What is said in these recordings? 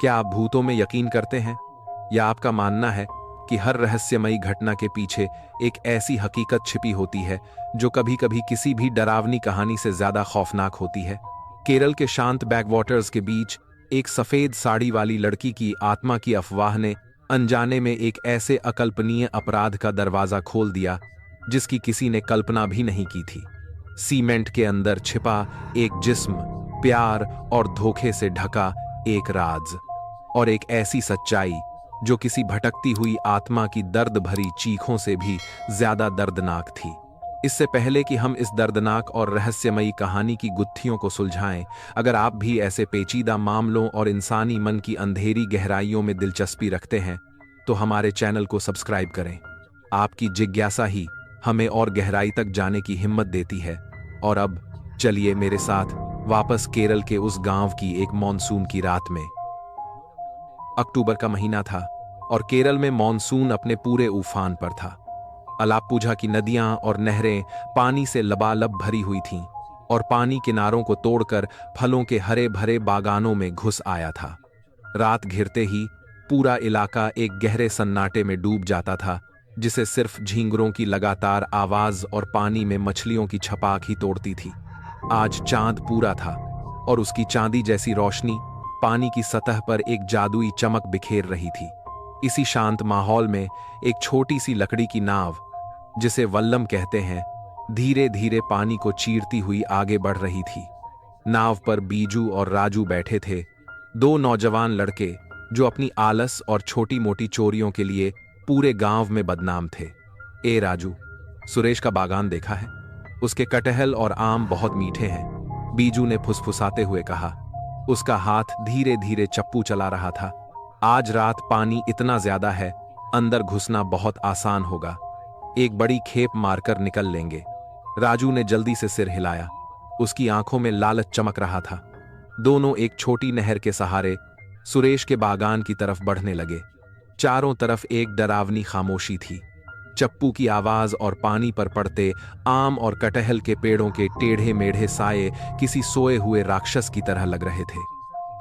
क्या आप भूतों में यकीन करते हैं, या आपका मानना है कि हर रहस्यमयी घटना के पीछे एक ऐसी हकीकत छिपी होती है जो कभी कभी किसी भी डरावनी कहानी से ज्यादा खौफनाक होती है? केरल के शांत बैकवाटर्स के बीच एक सफेद साड़ी वाली लड़की की आत्मा की अफवाह ने अनजाने में एक ऐसे अकल्पनीय अपराध का दरवाजा खोल दिया जिसकी किसी ने कल्पना भी नहीं की थी। सीमेंट के अंदर छिपा एक जिस्म, प्यार और धोखे से ढका एक राज, और एक ऐसी सच्चाई जो किसी भटकती हुई आत्मा की दर्द भरी चीखों से भी ज्यादा दर्दनाक थी। इससे पहले कि हम इस दर्दनाक और रहस्यमयी कहानी की गुत्थियों को सुलझाएं, अगर आप भी ऐसे पेचीदा मामलों और इंसानी मन की अंधेरी गहराइयों में दिलचस्पी रखते हैं तो हमारे चैनल को सब्सक्राइब करें। आपकी जिज्ञासा ही हमें और गहराई तक जाने की हिम्मत देती है। और अब चलिए मेरे साथ वापस केरल के उस गांव की एक मॉनसून की रात में। अक्टूबर का महीना था और केरल में मॉनसून अपने पूरे उफान पर था। अलाप्पुझा की नदियां और नहरें पानी से लबालब भरी हुई थीं और पानी किनारों को तोड़कर फलों के हरे भरे बागानों में घुस आया था। रात घिरते ही पूरा इलाका एक गहरे सन्नाटे में डूब जाता था, जिसे सिर्फ झींगरों की लगातार आवाज और पानी में मछलियों की छपाक ही तोड़ती थी। आज चांद पूरा था और उसकी चांदी जैसी रोशनी पानी की सतह पर एक जादुई चमक बिखेर रही थी। इसी शांत माहौल में एक छोटी सी लकड़ी की नाव, जिसे वल्लम कहते हैं, धीरे धीरे पानी को चीरती हुई आगे बढ़ रही थी। नाव पर बीजू और राजू बैठे थे, दो नौजवान लड़के जो अपनी आलस और छोटी मोटी चोरियों के लिए पूरे गांव में बदनाम थे। ए राजू, सुरेश का बागान देखा है? उसके कटहल और आम बहुत मीठे हैं, बीजू ने फुसफुसाते हुए कहा। उसका हाथ धीरे धीरे चप्पू चला रहा था। आज रात पानी इतना ज्यादा है, अंदर घुसना बहुत आसान होगा। एक बड़ी खेप मारकर निकल लेंगे। राजू ने जल्दी से सिर हिलाया। उसकी आंखों में लालच चमक रहा था। दोनों एक छोटी नहर के सहारे सुरेश के बागान की तरफ बढ़ने लगे। चारों तरफ एक डरावनी खामोशी थी। चप्पू की आवाज और पानी पर पड़ते आम और कटहल के पेड़ों के टेढ़े मेढ़े साये किसी सोए हुए राक्षस की तरह लग रहे थे।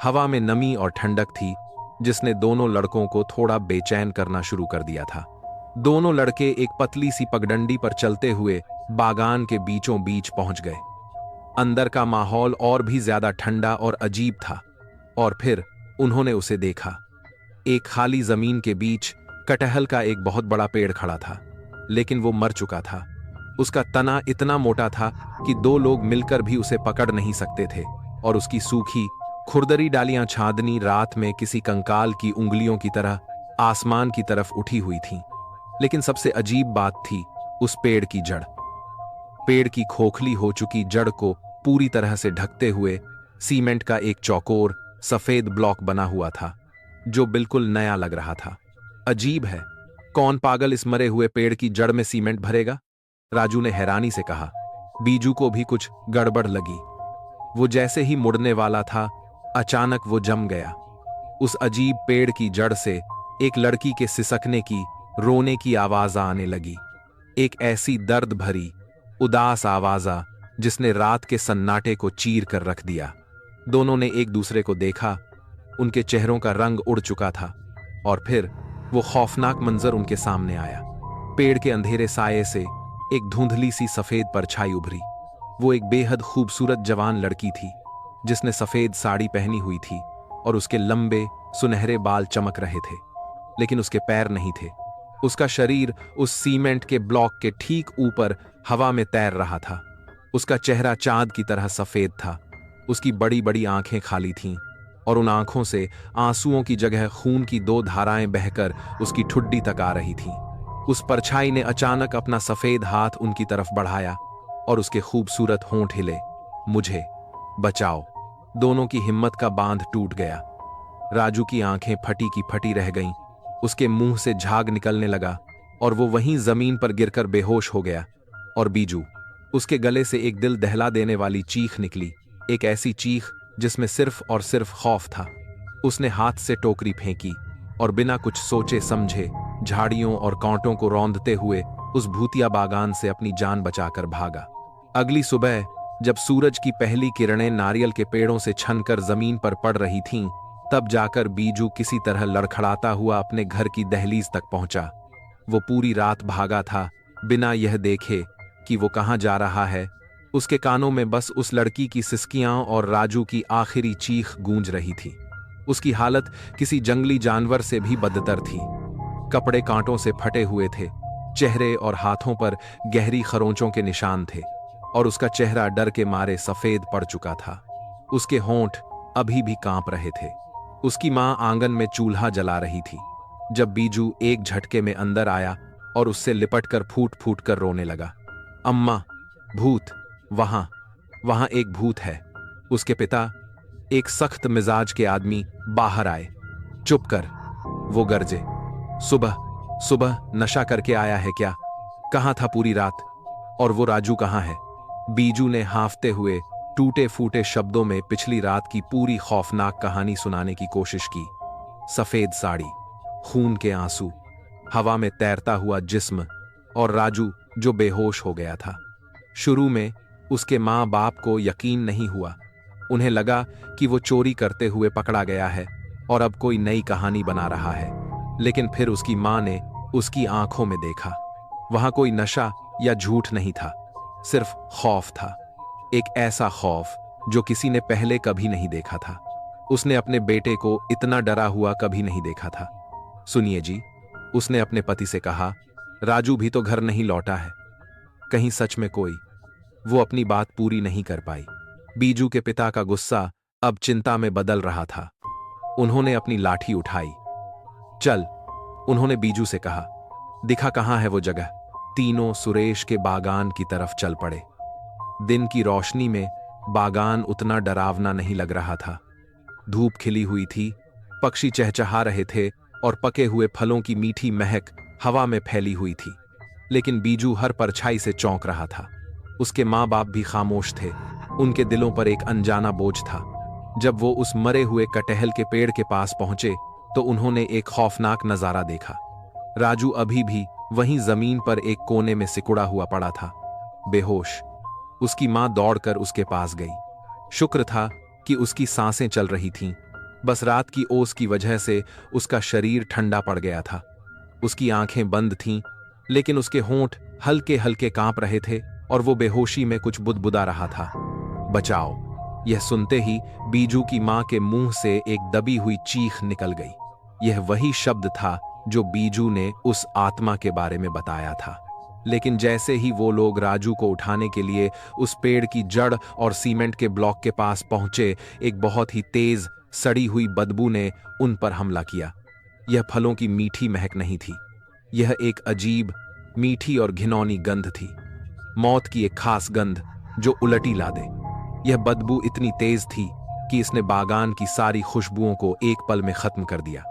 हवा में नमी और ठंडक थी, जिसने दोनों लड़कों को थोड़ा बेचैन करना शुरू कर दिया था। दोनों लड़के एक पतली सी पगडंडी पर चलते हुए बागान के बीचों बीच पहुंच गए। अंदर का माहौल और भी ज्यादा ठंडा और अजीब था। और फिर उन्होंने उसे देखा। एक खाली जमीन के बीच कटहल का एक बहुत बड़ा पेड़ खड़ा था, लेकिन वो मर चुका था। उसका तना इतना मोटा था कि दो लोग मिलकर भी उसे पकड़ नहीं सकते थे, और उसकी सूखी खुरदरी डालियां छादनी रात में किसी कंकाल की उंगलियों की तरह आसमान की तरफ उठी हुई थीं। लेकिन सबसे अजीब बात थी उस पेड़ की जड़। पेड़ की खोखली हो चुकी जड़ को पूरी तरह से ढकते हुए सीमेंट का एक चौकोर सफेद ब्लॉक बना हुआ था, जो बिल्कुल नया लग रहा था। अजीब है, कौन पागल इस मरे हुए पेड़ की जड़ में सीमेंट भरेगा? राजू ने हैरानी से कहा। बीजू को भी कुछ गड़बड़ लगी। वो जैसे ही मुड़ने वाला था, अचानक वो जम गया। उस अजीब पेड़ की जड़ से एक लड़की के सिसकने की, रोने की आवाज आने लगी। एक ऐसी दर्द भरी, उदास आवाज़ जिसने रात के सन्नाटे को चीर कर रख दिया। दोनों ने एक दूसरे को देखा। उनके चेहरों का रंग उड़ चुका था, और फिर वो खौफनाक मंजर उनके सामने आया। पेड़ के अंधेरे साये से एक धुंधली सी सफेद परछाई उभरी। वो एक बेहद खूबसूरत जवान लड़की थी, जिसने सफेद साड़ी पहनी हुई थी और उसके लंबे सुनहरे बाल चमक रहे थे, लेकिन उसके पैर नहीं थे। उसका शरीर उस सीमेंट के ब्लॉक के ठीक ऊपर हवा में तैर रहा था। उसका चेहरा चांद की तरह सफेद था। उसकी बड़ी बड़ी आंखें खाली थीं, और उन आंखों से आंसुओं की जगह खून की दो धाराएं बहकर उसकी ठुड्डी तक आ रही थीं। उस परछाई ने अचानक अपना सफेद हाथ उनकी तरफ बढ़ाया और उसके खूबसूरत होंठ हिले। मुझे बचाओ। दोनों की हिम्मत का बांध टूट गया। राजू की आंखें फटी की फटी रह गईं। उसके मुंह से झाग निकलने लगा और वो वहीं जमीन पर गिरकर बेहोश हो गया। और बीजू, उसके गले से एक दिल दहला देने वाली चीख निकली, एक ऐसी चीख जिसमें सिर्फ और सिर्फ खौफ था। उसने हाथ से टोकरी फेंकी और बिना कुछ सोचे समझे झाड़ियों और कांटों को रौंदते हुए उस भूतिया बागान से अपनी जान बचाकर भागा। अगली सुबह जब सूरज की पहली किरणें नारियल के पेड़ों से छनकर जमीन पर पड़ रही थीं, तब जाकर बीजू किसी तरह लड़खड़ाता हुआ अपने घर की दहलीज तक पहुंचा। वो पूरी रात भागा था, बिना यह देखे कि वो कहाँ जा रहा है। उसके कानों में बस उस लड़की की सिसकियां और राजू की आखिरी चीख गूंज रही थी। उसकी हालत किसी जंगली जानवर से भी बदतर थी। कपड़े कांटों से फटे हुए थे, चेहरे और हाथों पर गहरी खरोंचों के निशान थे, और उसका चेहरा डर के मारे सफेद पड़ चुका था। उसके होंठ अभी भी कांप रहे थे। उसकी मां आंगन में चूल्हा जला रही थी जब बीजू एक झटके में अंदर आया और उससे लिपटकर फूट फूट कर रोने लगा। अम्मा, भूत, वहां वहां एक भूत है। उसके पिता, एक सख्त मिजाज के आदमी, बाहर आए। चुप कर, वो गरजे। सुबह सुबह नशा करके आया है क्या? कहां था पूरी रात? और वो राजू कहां है? बीजू ने हांफते हुए टूटे फूटे शब्दों में पिछली रात की पूरी खौफनाक कहानी सुनाने की कोशिश की। सफेद साड़ी, खून के आंसू, हवा में तैरता हुआ जिस्म, और राजू जो बेहोश हो गया था। शुरू में उसके माँ बाप को यकीन नहीं हुआ। उन्हें लगा कि वो चोरी करते हुए पकड़ा गया है और अब कोई नई कहानी बना रहा है। लेकिन फिर उसकी माँ ने उसकी आंखों में देखा। वहां कोई नशा या झूठ नहीं था, सिर्फ खौफ था। एक ऐसा खौफ जो किसी ने पहले कभी नहीं देखा था। उसने अपने बेटे को इतना डरा हुआ कभी नहीं देखा था। सुनिए जी, उसने अपने पति से कहा, राजू भी तो घर नहीं लौटा है। कहीं सच में कोई? वो अपनी बात पूरी नहीं कर पाई। बीजू के पिता का गुस्सा अब चिंता में बदल रहा था। उन्होंने अपनी लाठी उठाई। चल, उन्होंने बीजू से कहा, दिखा कहां है वो जगह। तीनों सुरेश के बागान की तरफ चल पड़े। दिन की रोशनी में बागान उतना डरावना नहीं लग रहा था। धूप खिली हुई थी, पक्षी चहचहा रहे थे और पके हुए फलों की मीठी महक हवा में फैली हुई थी। लेकिन बीजू हर परछाई से चौंक रहा था। उसके माँ बाप भी खामोश थे। उनके दिलों पर एक अनजाना बोझ था। जब वो उस मरे हुए कटहल के पेड़ के पास पहुंचे तो उन्होंने एक खौफनाक नजारा देखा। राजू अभी भी वहीं जमीन पर एक कोने में सिकुड़ा हुआ पड़ा था, बेहोश। उसकी मां दौड़कर उसके पास गई। शुक्र था कि उसकी सांसें चल रही थीं। बस रात की ओस की वजह से उसका शरीर ठंडा पड़ गया था। उसकी आंखें बंद थीं, लेकिन उसके होंठ हल्के हल्के कांप रहे थे और वो बेहोशी में कुछ बुदबुदा रहा था। बचाओ! यह सुनते ही बीजू की मां के मुंह से एक दबी हुई चीख निकल गई। यह वही शब्द था जो बीजू ने उस आत्मा के बारे में बताया था। लेकिन जैसे ही वो लोग राजू को उठाने के लिए उस पेड़ की जड़ और सीमेंट के ब्लॉक के पास पहुंचे, एक बहुत ही तेज सड़ी हुई बदबू ने उन पर हमला किया। यह फलों की मीठी महक नहीं थी, यह एक अजीब, मीठी और घिनौनी गंध थी। मौत की एक खास गंध जो उलटी ला दे। यह बदबू इतनी तेज थी कि इसने बागान की सारी खुशबुओं को एक पल में खत्म कर दिया।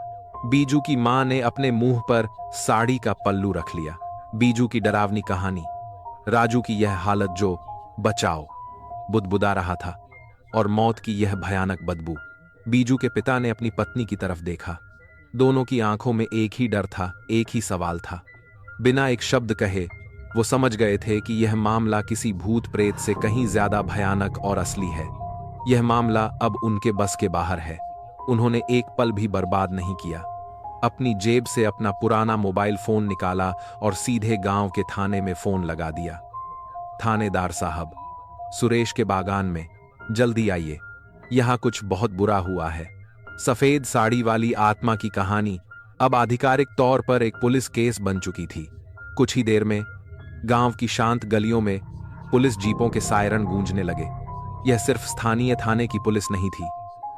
बीजू की मां ने अपने मुंह पर साड़ी का पल्लू रख लिया। बीजू की डरावनी कहानी, राजू की यह हालत जो बचाओ बुदबुदा रहा था, और मौत की यह भयानक बदबू। बीजू के पिता ने अपनी पत्नी की तरफ देखा। दोनों की आंखों में एक ही डर था, एक ही सवाल था। बिना एक शब्द कहे वो समझ गए थे कि यह मामला किसी भूत प्रेत से कहीं ज्यादा भयानक और असली है। यह मामला अब उनके बस के बाहर है। उन्होंने एक पल भी बर्बाद नहीं किया। अपनी जेब से अपना पुराना मोबाइल फोन निकाला और सीधे गांव के थाने में फोन लगा दिया। थानेदार साहब, सुरेश के बागान में, जल्दी आइए, यहां कुछ बहुत बुरा हुआ है। सफेद साड़ी वाली आत्मा की कहानी अब आधिकारिक तौर पर एक पुलिस केस बन चुकी थी। कुछ ही देर में गांव की शांत गलियों में पुलिस जीपों के सायरन गूंजने लगे। यह सिर्फ स्थानीय थाने की पुलिस नहीं थी,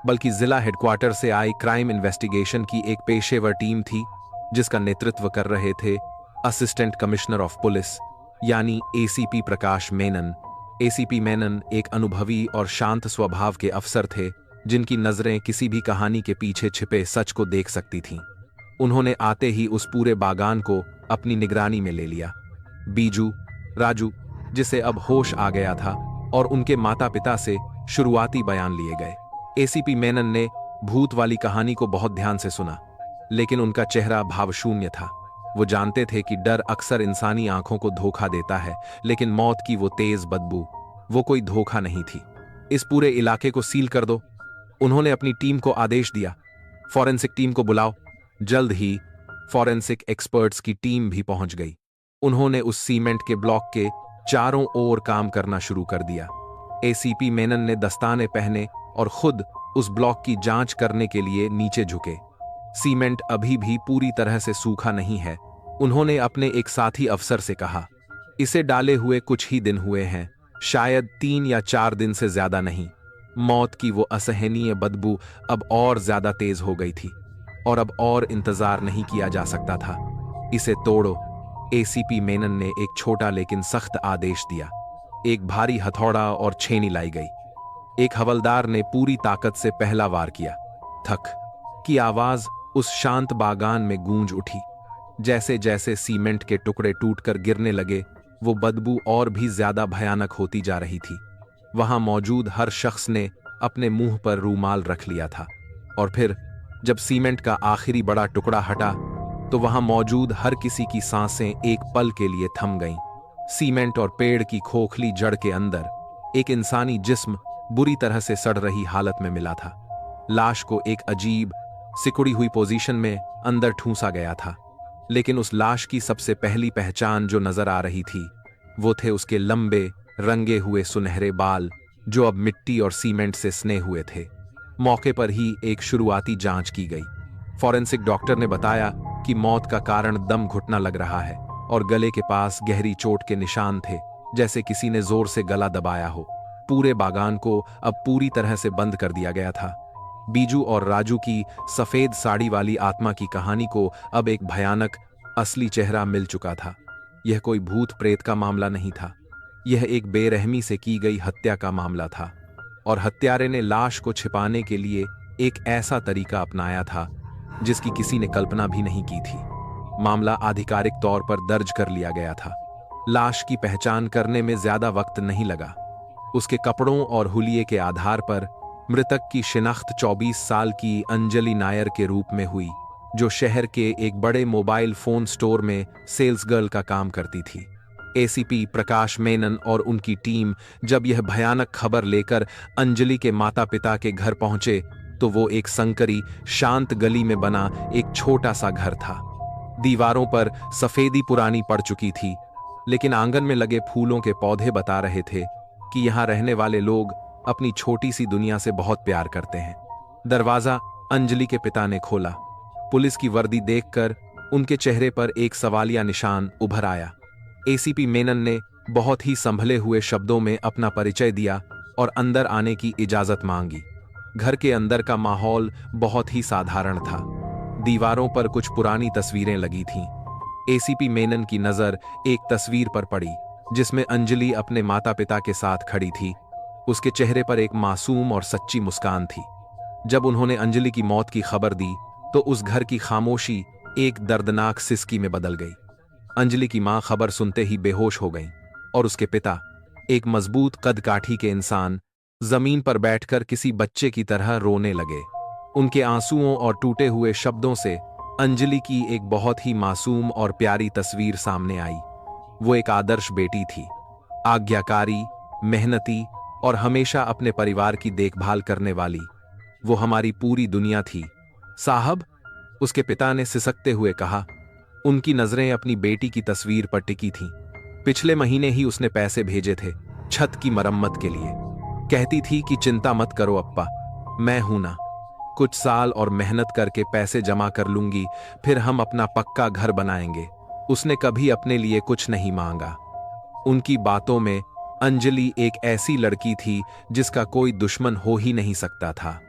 बल्कि जिला हेडक्वार्टर से आई क्राइम इन्वेस्टिगेशन की एक पेशेवर टीम थी, जिसका नेतृत्व कर रहे थे असिस्टेंट कमिश्नर ऑफ पुलिस यानी एसीपी प्रकाश मेनन। एसीपी मेनन एक अनुभवी और शांत स्वभाव के अफसर थे, जिनकी नजरें किसी भी कहानी के पीछे छिपे सच को देख सकती थीं। उन्होंने आते ही उस पूरे बागान को अपनी निगरानी में ले लिया। बीजू, राजू, जिसे अब होश आ गया था, और उनके माता पिता से शुरुआती बयान लिए गए। एसीपी मेनन ने भूत वाली कहानी को बहुत ध्यान से सुना, लेकिन उनका चेहरा भावशून्य था। वो जानते थे कि डर अक्सर इंसानी आंखों को धोखा देता है, लेकिन मौत की वो तेज बदबू, वो कोई धोखा नहीं थी। इस पूरे इलाके को सील कर दो, उन्होंने अपनी टीम को आदेश दिया। फॉरेंसिक टीम को बुलाओ। जल्द ही फॉरेंसिक एक्सपर्ट्स की टीम भी पहुंच गई। उन्होंने उस सीमेंट के ब्लॉक के चारों ओर काम करना शुरू कर दिया। एसीपी मेनन ने दस्ताने पहने और खुद उस ब्लॉक की जांच करने के लिए नीचे झुके। सीमेंट अभी भी पूरी तरह से सूखा नहीं है। उन्होंने अपने एक साथी अफसर से कहा, इसे डाले हुए कुछ ही दिन हुए हैं, शायद 3 या 4 दिन से ज्यादा नहीं। मौत की वो असहनीय बदबू अब और ज्यादा तेज हो गई थी और अब और इंतजार नहीं किया जा सकता था। इसे तोड़ो। एसीपी मेनन ने एक छोटा लेकिन सख्त आदेश दिया। एक भारी हथौड़ा और छेनी लाई गई। एक हवलदार ने पूरी ताकत से पहला वार किया। थक की आवाज उस शांत बागान में गूंज उठी। जैसे जैसे सीमेंट के टुकड़े टूटकर गिरने लगे, वो बदबू और भी ज्यादा भयानक होती जा रही थी। वहां मौजूद हर शख्स ने अपने मुंह पर रूमाल रख लिया था। और फिर जब सीमेंट का आखिरी बड़ा टुकड़ा हटा तो वहां मौजूद हर किसी की सांसें एक पल के लिए थम गईं। सीमेंट और पेड़ की खोखली जड़ के अंदर एक इंसानी जिस्म बुरी तरह से सड़ रही हालत में मिला था। लाश को एक अजीब सिकुड़ी हुई पोजीशन में अंदर ठूंसा गया था, लेकिन उस लाश की सबसे पहली पहचान जो नजर आ रही थी वो थे उसके लंबे रंगे हुए सुनहरे बाल, जो अब मिट्टी और सीमेंट से सने हुए थे। मौके पर ही एक शुरुआती जांच की गई। फॉरेंसिक डॉक्टर ने बताया कि मौत का कारण दम घुटना लग रहा है और गले के पास गहरी चोट के निशान थे, जैसे किसी ने जोर से गला दबाया हो। पूरे बागान को अब पूरी तरह से बंद कर दिया गया था। बीजू और राजू की सफेद साड़ी वाली आत्मा की कहानी को अब एक भयानक असली चेहरा मिल चुका था। यह कोई भूत प्रेत का मामला नहीं था, यह एक बेरहमी से की गई हत्या का मामला था। और हत्यारे ने लाश को छिपाने के लिए एक ऐसा तरीका अपनाया था जिसकी किसी ने कल्पना भी नहीं की थी। मामला आधिकारिक तौर पर दर्ज कर लिया गया था। लाश की पहचान करने में ज्यादा वक्त नहीं लगा। उसके कपड़ों और हुलिये के आधार पर मृतक की शिनाख्त 24 साल की अंजलि नायर के रूप में हुई, जो शहर के एक बड़े मोबाइल फोन स्टोर में सेल्स गर्ल का काम करती थी। एसीपी प्रकाश मेनन और उनकी टीम जब यह भयानक खबर लेकर अंजलि के माता पिता के घर पहुंचे तो वो एक संकरी शांत गली में बना एक छोटा सा घर था। दीवारों पर सफेदी पुरानी पड़ चुकी थी, लेकिन आंगन में लगे फूलों के पौधे बता रहे थे कि यहाँ रहने वाले लोग अपनी छोटी सी दुनिया से बहुत प्यार करते हैं। दरवाजा अंजलि के पिता ने खोला। पुलिस की वर्दी देखकर उनके चेहरे पर एक सवालिया निशान उभर आया। एसीपी मेनन ने बहुत ही संभले हुए शब्दों में अपना परिचय दिया और अंदर आने की इजाजत मांगी। घर के अंदर का माहौल बहुत ही साधारण था। दीवारों पर कुछ पुरानी तस्वीरें लगी थीं। एसीपी मेनन की नजर एक तस्वीर पर पड़ी जिसमें अंजलि अपने माता पिता के साथ खड़ी थी। उसके चेहरे पर एक मासूम और सच्ची मुस्कान थी। जब उन्होंने अंजलि की मौत की खबर दी तो उस घर की खामोशी एक दर्दनाक सिसकी में बदल गई। अंजलि की मां खबर सुनते ही बेहोश हो गईं और उसके पिता, एक मजबूत कद काठी के इंसान, जमीन पर बैठकर किसी बच्चे की तरह रोने लगे। उनके आंसुओं और टूटे हुए शब्दों से अंजलि की एक बहुत ही मासूम और प्यारी तस्वीर सामने आई। वो एक आदर्श बेटी थी, आज्ञाकारी, मेहनती और हमेशा अपने परिवार की देखभाल करने वाली। वो हमारी पूरी दुनिया थी साहब, उसके पिता ने सिसकते हुए कहा। उनकी नजरें अपनी बेटी की तस्वीर पर टिकी थीं। पिछले महीने ही उसने पैसे भेजे थे छत की मरम्मत के लिए। कहती थी कि चिंता मत करो अप्पा, मैं हूं ना, कुछ साल और मेहनत करके पैसे जमा कर लूंगी, फिर हम अपना पक्का घर बनाएंगे। उसने कभी अपने लिए कुछ नहीं मांगा। उनकी बातों में अंजलि एक ऐसी लड़की थी जिसका कोई दुश्मन हो ही नहीं सकता था।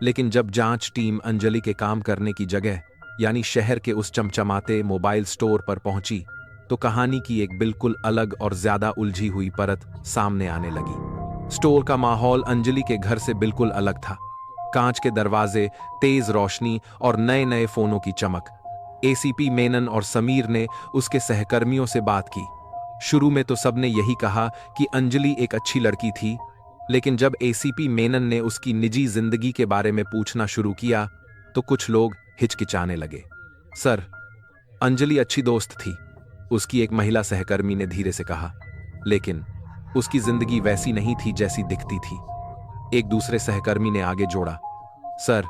लेकिन जब जांच टीम अंजलि के काम करने की जगह यानी शहर के उस चमचमाते मोबाइल स्टोर पर पहुंची तो कहानी की एक बिल्कुल अलग और ज्यादा उलझी हुई परत सामने आने लगी। स्टोर का माहौल अंजलि के घर से बिल्कुल अलग था। कांच के दरवाजे, तेज रोशनी और नए नए फोनों की चमक। एसीपी मेनन और समीर ने उसके सहकर्मियों से बात की। शुरू में तो सबने यही कहा कि अंजलि एक अच्छी लड़की थी, लेकिन जब एसीपी मेनन ने उसकी निजी जिंदगी के बारे में पूछना शुरू किया तो कुछ लोग हिचकिचाने लगे। सर, अंजलि अच्छी दोस्त थी, उसकी एक महिला सहकर्मी ने धीरे से कहा, लेकिन उसकी जिंदगी वैसी नहीं थी जैसी दिखती थी। एक दूसरे सहकर्मी ने आगे जोड़ा, सर,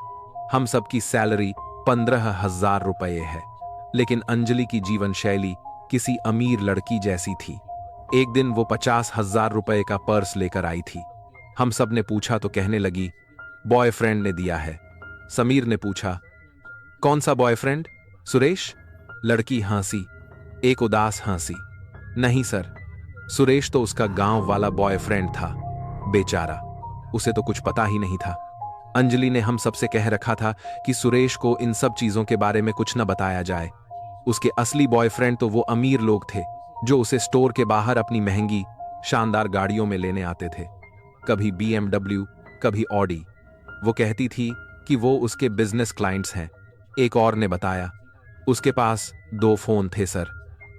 हम सबकी सैलरी 15,000 रुपये है, लेकिन अंजलि की जीवन शैली किसी अमीर लड़की जैसी थी। एक दिन वो 50,000 रुपये का पर्स लेकर आई थी। हम सब ने पूछा तो कहने लगी, बॉयफ्रेंड ने दिया है। समीर ने पूछा, कौन सा बॉयफ्रेंड, सुरेश? लड़की हंसी, एक उदास हंसी। नहीं सर, सुरेश तो उसका गांव वाला बॉयफ्रेंड था। बेचारा, उसे तो कुछ पता ही नहीं था। अंजलि ने हम सबसे कह रखा था कि सुरेश को इन सब चीजों के बारे में कुछ न बताया जाए। उसके असली बॉयफ्रेंड तो वो अमीर लोग थे जो उसे स्टोर के बाहर अपनी महंगी शानदार गाड़ियों में लेने आते थे, कभी BMW, कभी ऑडी। वो कहती थी कि वो उसके बिजनेस क्लाइंट्स हैं। एक और ने बताया, उसके पास 2 फोन थे सर,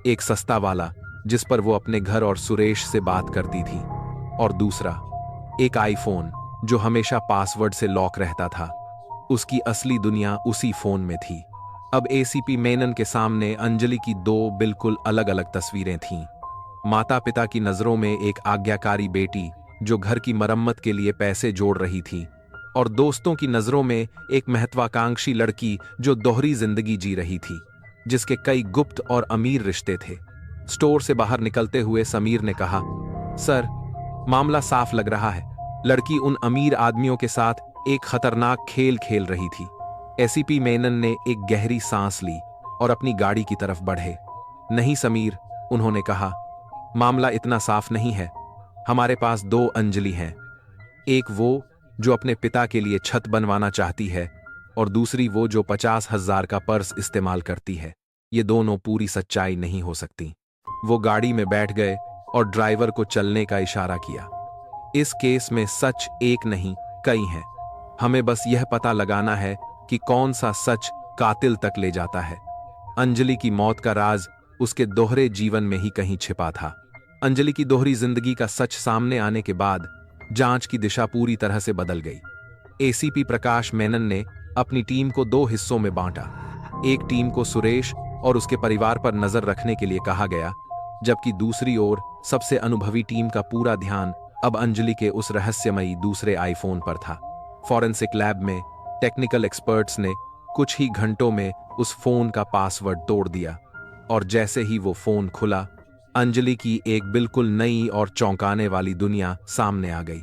एक सस्ता वाला जिस पर वो अपने घर और सुरेश से बात करती थी, और दूसरा एक आईफोन जो हमेशा पासवर्ड से लॉक रहता था। उसकी असली दुनिया उसी फोन में थी। अब ACP मेनन के सामने अंजलि की 2 बिल्कुल अलग अलग तस्वीरें थीं। माता पिता की नजरों में एक आज्ञाकारी बेटी जो घर की मरम्मत के लिए पैसे जोड़ रही थी, और दोस्तों की नजरों में एक महत्वाकांक्षी लड़की जो दोहरी जिंदगी जी रही थी, जिसके कई गुप्त और अमीर रिश्ते थे। स्टोर से बाहर निकलते हुए समीर ने कहा, सर, मामला साफ लग रहा है। लड़की उन अमीर आदमियों के साथ एक खतरनाक खेल खेल रही थी। ACP मेनन ने एक गहरी सांस ली और अपनी गाड़ी की तरफ बढ़े। नहीं समीर, उन्होंने कहा, मामला इतना साफ नहीं है। हमारे पास 2 अंजलि हैं। एक वो जो अपने पिता के लिए छत बनवाना चाहती है, और दूसरी वो जो 50,000 का पर्स इस्तेमाल करती है। ये दोनों पूरी सच्चाई नहीं हो सकती। वो गाड़ी में बैठ गए और ड्राइवर को चलने का इशारा किया। इस केस में सच एक नहीं, कई हैं। हमें बस यह पता लगाना है कि कौन सा सच कातिल तक ले जाता है। अंजलि की मौत का राज उसके दोहरे जीवन में ही कहीं छिपा था। अंजलि की दोहरी जिंदगी का सच सामने आने के बाद जांच की दिशा पूरी तरह से बदल गई। ACP प्रकाश मेनन ने अपनी टीम को 2 हिस्सों में बांटा। एक टीम को सुरेश और उसके परिवार पर नजर रखने के लिए कहा गया, जबकि दूसरी ओर सबसे अनुभवी टीम का पूरा ध्यान अब अंजलि के उस रहस्यमयी दूसरे आईफोन पर था। फॉरेंसिक लैब में टेक्निकल एक्सपर्ट्स ने कुछ ही घंटों में उस फोन का पासवर्ड तोड़ दिया, और जैसे ही वो फोन खुला, अंजलि की एक बिल्कुल नई और चौंकाने वाली दुनिया सामने आ गई।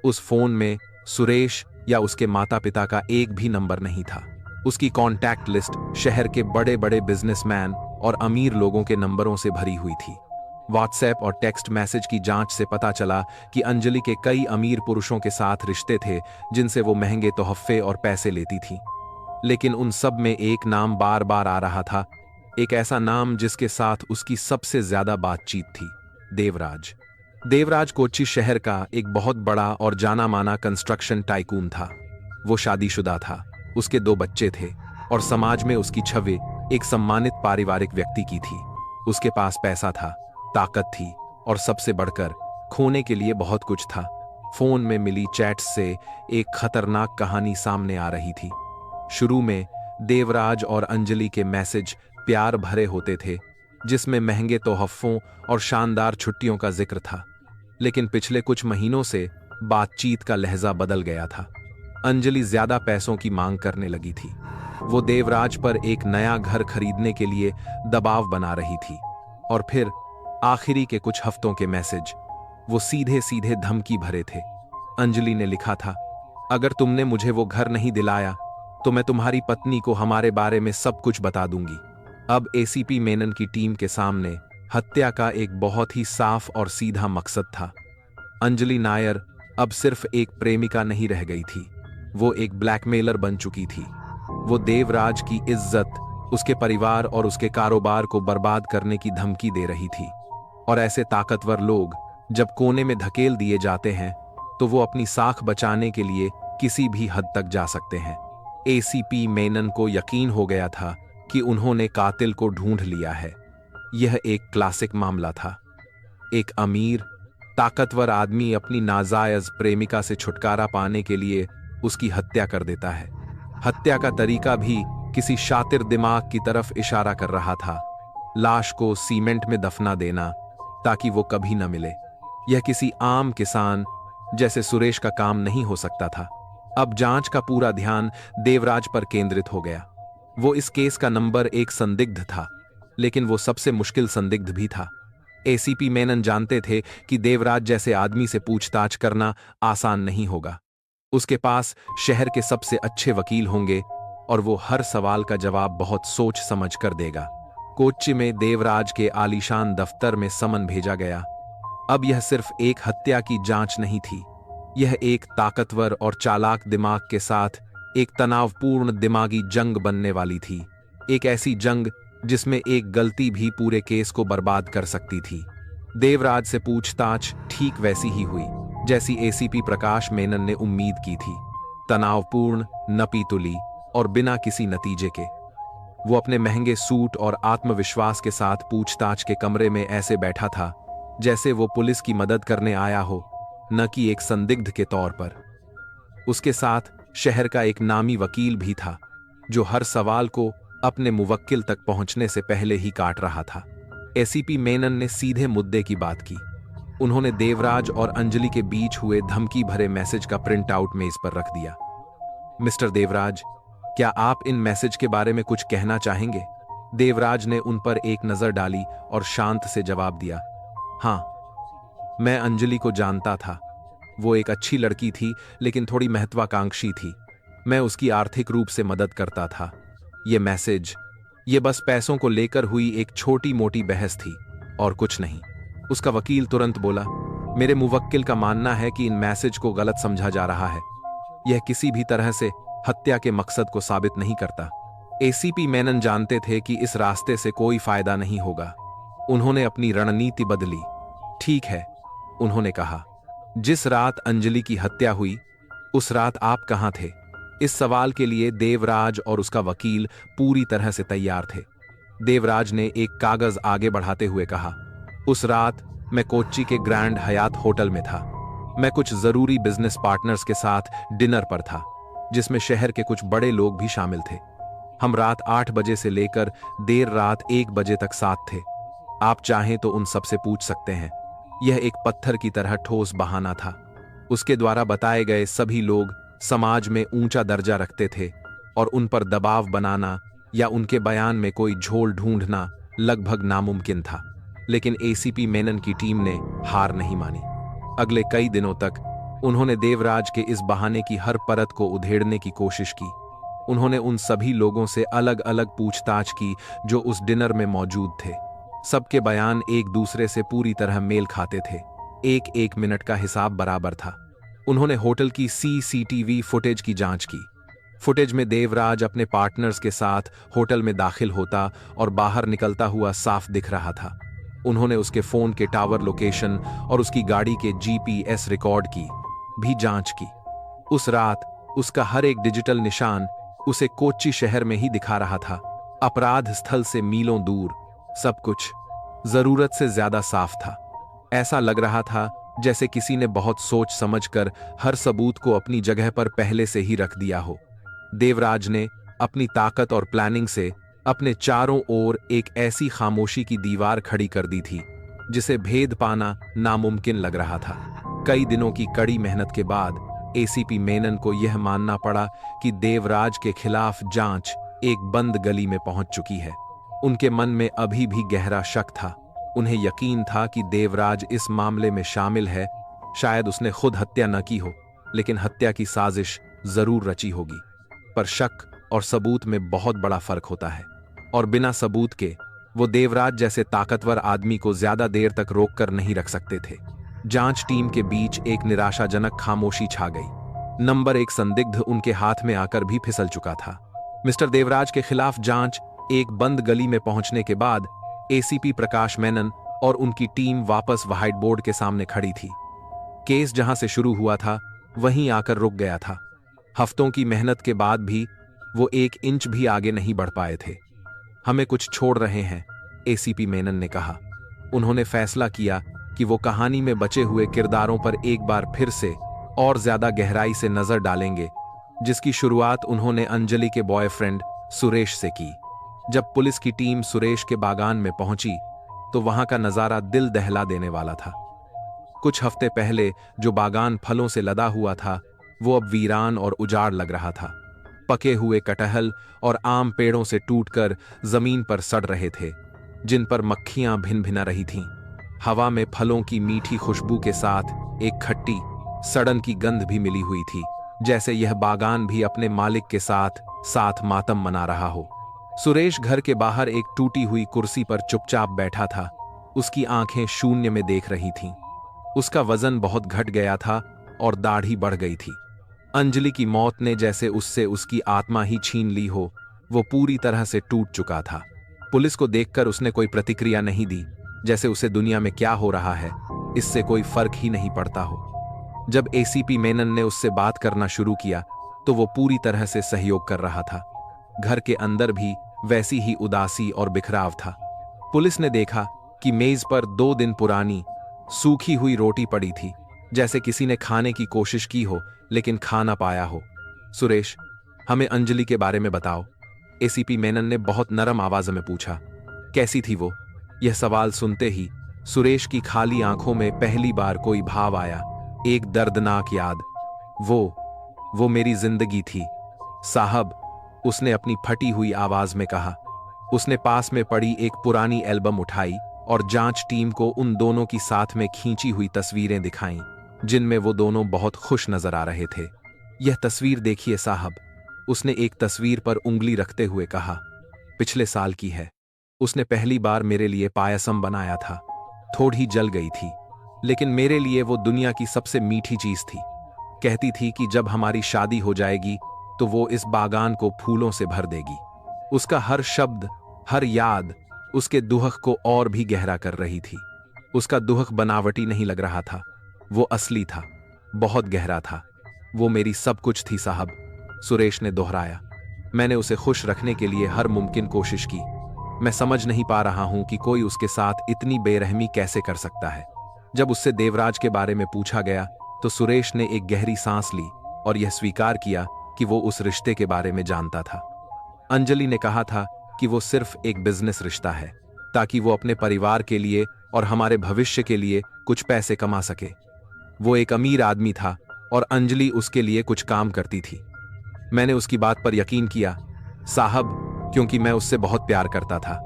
उस फोन में सुरेश या उसके माता पिता का एक भी नंबर नहीं था। उसकी कॉन्टैक्ट लिस्ट शहर के बड़े बड़े बिजनेसमैन और अमीर लोगों के नंबरों से भरी हुई थी। व्हाट्सएप और टेक्स्ट मैसेज की जांच से पता चला कि अंजलि के कई अमीर पुरुषों के साथ रिश्ते थे जिनसे वो महंगे तोहफे और पैसे लेती थी। लेकिन उन सब में एक नाम बार बार आ रहा था, एक ऐसा नाम जिसके साथ उसकी सबसे ज्यादा बातचीत थी, देवराज। देवराज कोच्चि शहर का एक बहुत बड़ा और जाना माना कंस्ट्रक्शन टाइकून था। वो शादीशुदा था, उसके 2 बच्चे थे, और समाज में उसकी छवि एक सम्मानित पारिवारिक व्यक्ति की थी। उसके पास पैसा था, ताकत थी, और सबसे बढ़कर खोने के लिए बहुत कुछ था। फोन में मिली चैट्स से एक खतरनाक कहानी सामने आ रही थी। शुरू में देवराज और अंजलि के मैसेज प्यार भरे होते थे, जिसमें महंगे तोहफों और शानदार छुट्टियों का जिक्र था। लेकिन पिछले कुछ महीनों से बातचीत का लहजा बदल गया था। अंजलि ज्यादा पैसों की मांग करने लगी थी। वो देवराज पर एक नया घर खरीदने के लिए दबाव बना रही थी। और फिर आखिरी के कुछ हफ्तों के मैसेज, वो सीधे सीधे धमकी भरे थे। अंजलि ने लिखा था, अगर तुमने मुझे वो घर नहीं दिलाया तो मैं तुम्हारी पत्नी को हमारे बारे में सब कुछ बता दूंगी। अब ACP मेनन की टीम के सामने हत्या का एक बहुत ही साफ और सीधा मकसद था। अंजलि नायर अब सिर्फ एक प्रेमिका नहीं रह गई थी, वो एक ब्लैकमेलर बन चुकी थी। वो देवराज की इज्जत, उसके परिवार और उसके कारोबार को बर्बाद करने की धमकी दे रही थी। और ऐसे ताकतवर लोग जब कोने में धकेल दिए जाते हैं तो वो अपनी साख बचाने के लिए किसी भी हद तक जा सकते हैं। ACP मेनन को यकीन हो गया था कि उन्होंने कातिल को ढूंढ लिया है। यह एक क्लासिक मामला था। एक अमीर, ताकतवर आदमी अपनी नाजायज प्रेमिका से छुटकारा पाने के लिए उसकी हत्या कर देता है। हत्या का तरीका भी किसी शातिर दिमाग की तरफ इशारा कर रहा था, लाश को सीमेंट में दफना देना ताकि वो कभी न मिले। यह किसी आम किसान जैसे सुरेश का काम नहीं हो सकता था। अब जांच का पूरा ध्यान देवराज पर केंद्रित हो गया। वो इस केस का नंबर 1 संदिग्ध था, लेकिन वो सबसे मुश्किल संदिग्ध भी था। एसीपी मेनन जानते थे कि देवराज जैसे आदमी से पूछताछ करना आसान नहीं होगा। उसके पास शहर के सबसे अच्छे वकील होंगे और वो हर सवाल का जवाब बहुत सोच समझ कर देगा। कोच्चि में देवराज के आलीशान दफ्तर में समन भेजा गया। अब यह सिर्फ एक हत्या की जांच नहीं थी, यह एक ताकतवर और चालाक दिमाग के साथ एक तनावपूर्ण दिमागी जंग बनने वाली थी। एक ऐसी जंग जिसमें एक गलती भी पूरे केस को बर्बाद कर सकती थी। देवराज से पूछताछ ठीक वैसी ही हुई जैसी एसीपी प्रकाश मेनन ने उम्मीद की थी। तनावपूर्ण, नपीतुली और बिना किसी नतीजे के। वो अपने महंगे सूट और आत्मविश्वास के साथ पूछताछ के कमरे में ऐसे बैठा था जैसे वो पुलिस की मदद करने आया हो, न कि एक संदिग्ध के तौर पर। उसके साथ शहर का एक नामी वकील भी था, जो हर सवाल को अपने मुवक्किल तक पहुंचने से पहले ही काट रहा था। एसीपी मेनन ने सीधे मुद्दे की बात की। उन्होंने देवराज और अंजलि के बीच हुए धमकी भरे मैसेज का प्रिंट आउट मेज पर रख दिया। मिस्टर देवराज, क्या आप इन मैसेज के बारे में कुछ कहना चाहेंगे? देवराज ने उन पर एक नजर डाली और शांत से जवाब दिया, हाँ, मैं अंजलि को जानता था। वो एक अच्छी लड़की थी, लेकिन थोड़ी महत्वाकांक्षी थी। मैं उसकी आर्थिक रूप से मदद करता था। ये मैसेज, ये बस पैसों को लेकर हुई एक छोटी मोटी बहस थी और कुछ नहीं। उसका वकील तुरंत बोला, मेरे मुवक्किल का मानना है कि इन मैसेज को गलत समझा जा रहा है। यह किसी भी तरह से हत्या के मकसद को साबित नहीं करता। एसीपी मेनन जानते थे कि इस रास्ते से कोई फायदा नहीं होगा। उन्होंने अपनी रणनीति बदली। ठीक है, उन्होंने कहा, जिस रात अंजलि की हत्या हुई, उस रात आप कहां थे? इस सवाल के लिए देवराज और उसका वकील पूरी तरह से तैयार थे। देवराज ने एक कागज आगे बढ़ाते हुए कहा, उस रात मैं कोच्चि के ग्रैंड हयात होटल में था। मैं कुछ जरूरी बिजनेस पार्टनर्स के साथ डिनर पर था, जिसमें शहर के कुछ बड़े लोग भी शामिल थे। हम रात 8 बजे से लेकर देर रात 1 बजे तक साथ थे। आप चाहें तो उन सबसे पूछ सकते हैं। यह एक पत्थर की तरह ठोस बहाना था। उसके द्वारा बताए गए सभी लोग समाज में ऊंचा दर्जा रखते थे और उन पर दबाव बनाना या उनके बयान में कोई झोल ढूंढना लगभग नामुमकिन था। लेकिन एसीपी मेनन की टीम ने हार नहीं मानी। अगले कई दिनों तक उन्होंने देवराज के इस बहाने की हर परत को उधेड़ने की कोशिश की। उन्होंने उन सभी लोगों से अलग अलग पूछताछ की जो उस डिनर में मौजूद थे। सबके बयान एक दूसरे से पूरी तरह मेल खाते थे। एक एक मिनट का हिसाब बराबर था। उन्होंने होटल की सीसीटीवी फुटेज की जांच की। फुटेज में देवराज अपने पार्टनर्स के साथ होटल में दाखिल होता और बाहर निकलता हुआ साफ दिख रहा था। उन्होंने उसके फोन के टावर लोकेशन और उसकी गाड़ी के जीपीएस रिकॉर्ड की भी जांच की। उस रात उसका हर एक डिजिटल निशान उसे कोच्चि शहर में ही दिखा रहा था, अपराध स्थल से मीलों दूर। सब कुछ जरूरत से ज्यादा साफ था। ऐसा लग रहा था जैसे किसी ने बहुत सोच समझकर हर सबूत को अपनी जगह पर पहले से ही रख दिया हो। देवराज ने अपनी ताकत और प्लानिंग से अपने चारों ओर एक ऐसी खामोशी की दीवार खड़ी कर दी थी जिसे भेद पाना नामुमकिन लग रहा था। कई दिनों की कड़ी मेहनत के बाद एसीपी मेनन को यह मानना पड़ा कि देवराज के खिलाफ जांच एक बंद गली में पहुंच चुकी है। उनके मन में अभी भी गहरा शक था। उन्हें यकीन था कि देवराज इस मामले में शामिल है। शायद उसने खुद हत्या न की हो, लेकिन हत्या की साजिश जरूर रची होगी। पर शक और सबूत में बहुत बड़ा फर्क होता है, और बिना सबूत के वो देवराज जैसे ताकतवर आदमी को ज्यादा देर तक रोककर नहीं रख सकते थे। जांच टीम के बीच एक निराशाजनक खामोशी छा गई। नंबर 1 संदिग्ध उनके हाथ में आकर भी फिसल चुका था। मिस्टर देवराज के खिलाफ जांच एक बंद गली में पहुंचने के बाद एसीपी प्रकाश मेनन और उनकी टीम वापस व्हाइट बोर्ड के सामने खड़ी थी। केस जहां से शुरू हुआ था वहीं आकर रुक गया था। हफ्तों की मेहनत के बाद भी वो 1 इंच भी आगे नहीं बढ़ पाए थे। हमें कुछ छोड़ रहे हैं, एसीपी मेनन ने कहा। उन्होंने फैसला किया कि वो कहानी में बचे हुए किरदारों पर एक बार फिर से और ज्यादा गहराई से नजर डालेंगे, जिसकी शुरुआत उन्होंने अंजलि के बॉयफ्रेंड सुरेश से की। जब पुलिस की टीम सुरेश के बागान में पहुंची तो वहां का नजारा दिल दहला देने वाला था। कुछ हफ्ते पहले जो बागान फलों से लदा हुआ था, वो अब वीरान और उजाड़ लग रहा था। पके हुए कटहल और आम पेड़ों से टूटकर जमीन पर सड़ रहे थे, जिन पर मक्खियां भिन भिना रही थीं। हवा में फलों की मीठी खुशबू के साथ एक खट्टी सड़न की गंध भी मिली हुई थी, जैसे यह बागान भी अपने मालिक के साथ साथ मातम मना रहा हो। सुरेश घर के बाहर एक टूटी हुई कुर्सी पर चुपचाप बैठा था। उसकी आंखें शून्य में देख रही थीं। उसका वजन बहुत घट गया था और दाढ़ी बढ़ गई थी। अंजलि की मौत ने जैसे उससे उसकी आत्मा ही छीन ली हो। वो पूरी तरह से टूट चुका था। पुलिस को देखकर उसने कोई प्रतिक्रिया नहीं दी, जैसे उसे दुनिया में क्या हो रहा है इससे कोई फर्क ही नहीं पड़ता हो। जब एसीपी मेनन ने उससे बात करना शुरू किया तो वो पूरी तरह से सहयोग कर रहा था। घर के अंदर भी वैसी ही उदासी और बिखराव था। पुलिस ने देखा कि मेज पर 2 दिन पुरानी सूखी हुई रोटी पड़ी थी, जैसे किसी ने खाने की कोशिश की हो लेकिन खा ना पाया हो। सुरेश, हमें अंजलि के बारे में बताओ, एसीपी मेनन ने बहुत नरम आवाज में पूछा। कैसी थी वो? यह सवाल सुनते ही सुरेश की खाली आंखों में पहली बार कोई भाव आया, एक दर्दनाक याद। वो मेरी जिंदगी थी साहब, उसने अपनी फटी हुई आवाज में कहा। उसने पास में पड़ी एक पुरानी एल्बम उठाई और जांच टीम को उन दोनों की साथ में खींची हुई तस्वीरें दिखाईं, जिनमें वो दोनों बहुत खुश नजर आ रहे थे। यह तस्वीर देखिए साहब, उसने एक तस्वीर पर उंगली रखते हुए कहा। पिछले साल की है। उसने पहली बार मेरे लिए पायसम बनाया था। थोड़ी जल गई थी, लेकिन मेरे लिए वो दुनिया की सबसे मीठी चीज थी। कहती थी कि जब हमारी शादी हो जाएगी तो वो इस बागान को फूलों से भर देगी। उसका हर शब्द, हर याद उसके दुहक को और भी गहरा कर रही थी। उसका दुहक बनावटी नहीं लग रहा था, वो असली था, बहुत गहरा था। वो मेरी सब कुछ थी साहब, सुरेश ने दोहराया। मैंने उसे खुश रखने के लिए हर मुमकिन कोशिश की। मैं समझ नहीं पा रहा हूं कि कोई उसके साथ इतनी बेरहमी कैसे कर सकता है। जब उससे देवराज के बारे में पूछा गया तो सुरेश ने एक गहरी सांस ली और यह स्वीकार किया कि वो उस रिश्ते के बारे में जानता था। अंजलि ने कहा था कि वो सिर्फ एक बिजनेस रिश्ता है, ताकि वो अपने परिवार के लिए और हमारे भविष्य के लिए कुछ पैसे कमा सके। वो एक अमीर आदमी था और अंजलि उसके लिए कुछ काम करती थी। मैंने उसकी बात पर यकीन किया साहब, क्योंकि मैं उससे बहुत प्यार करता था।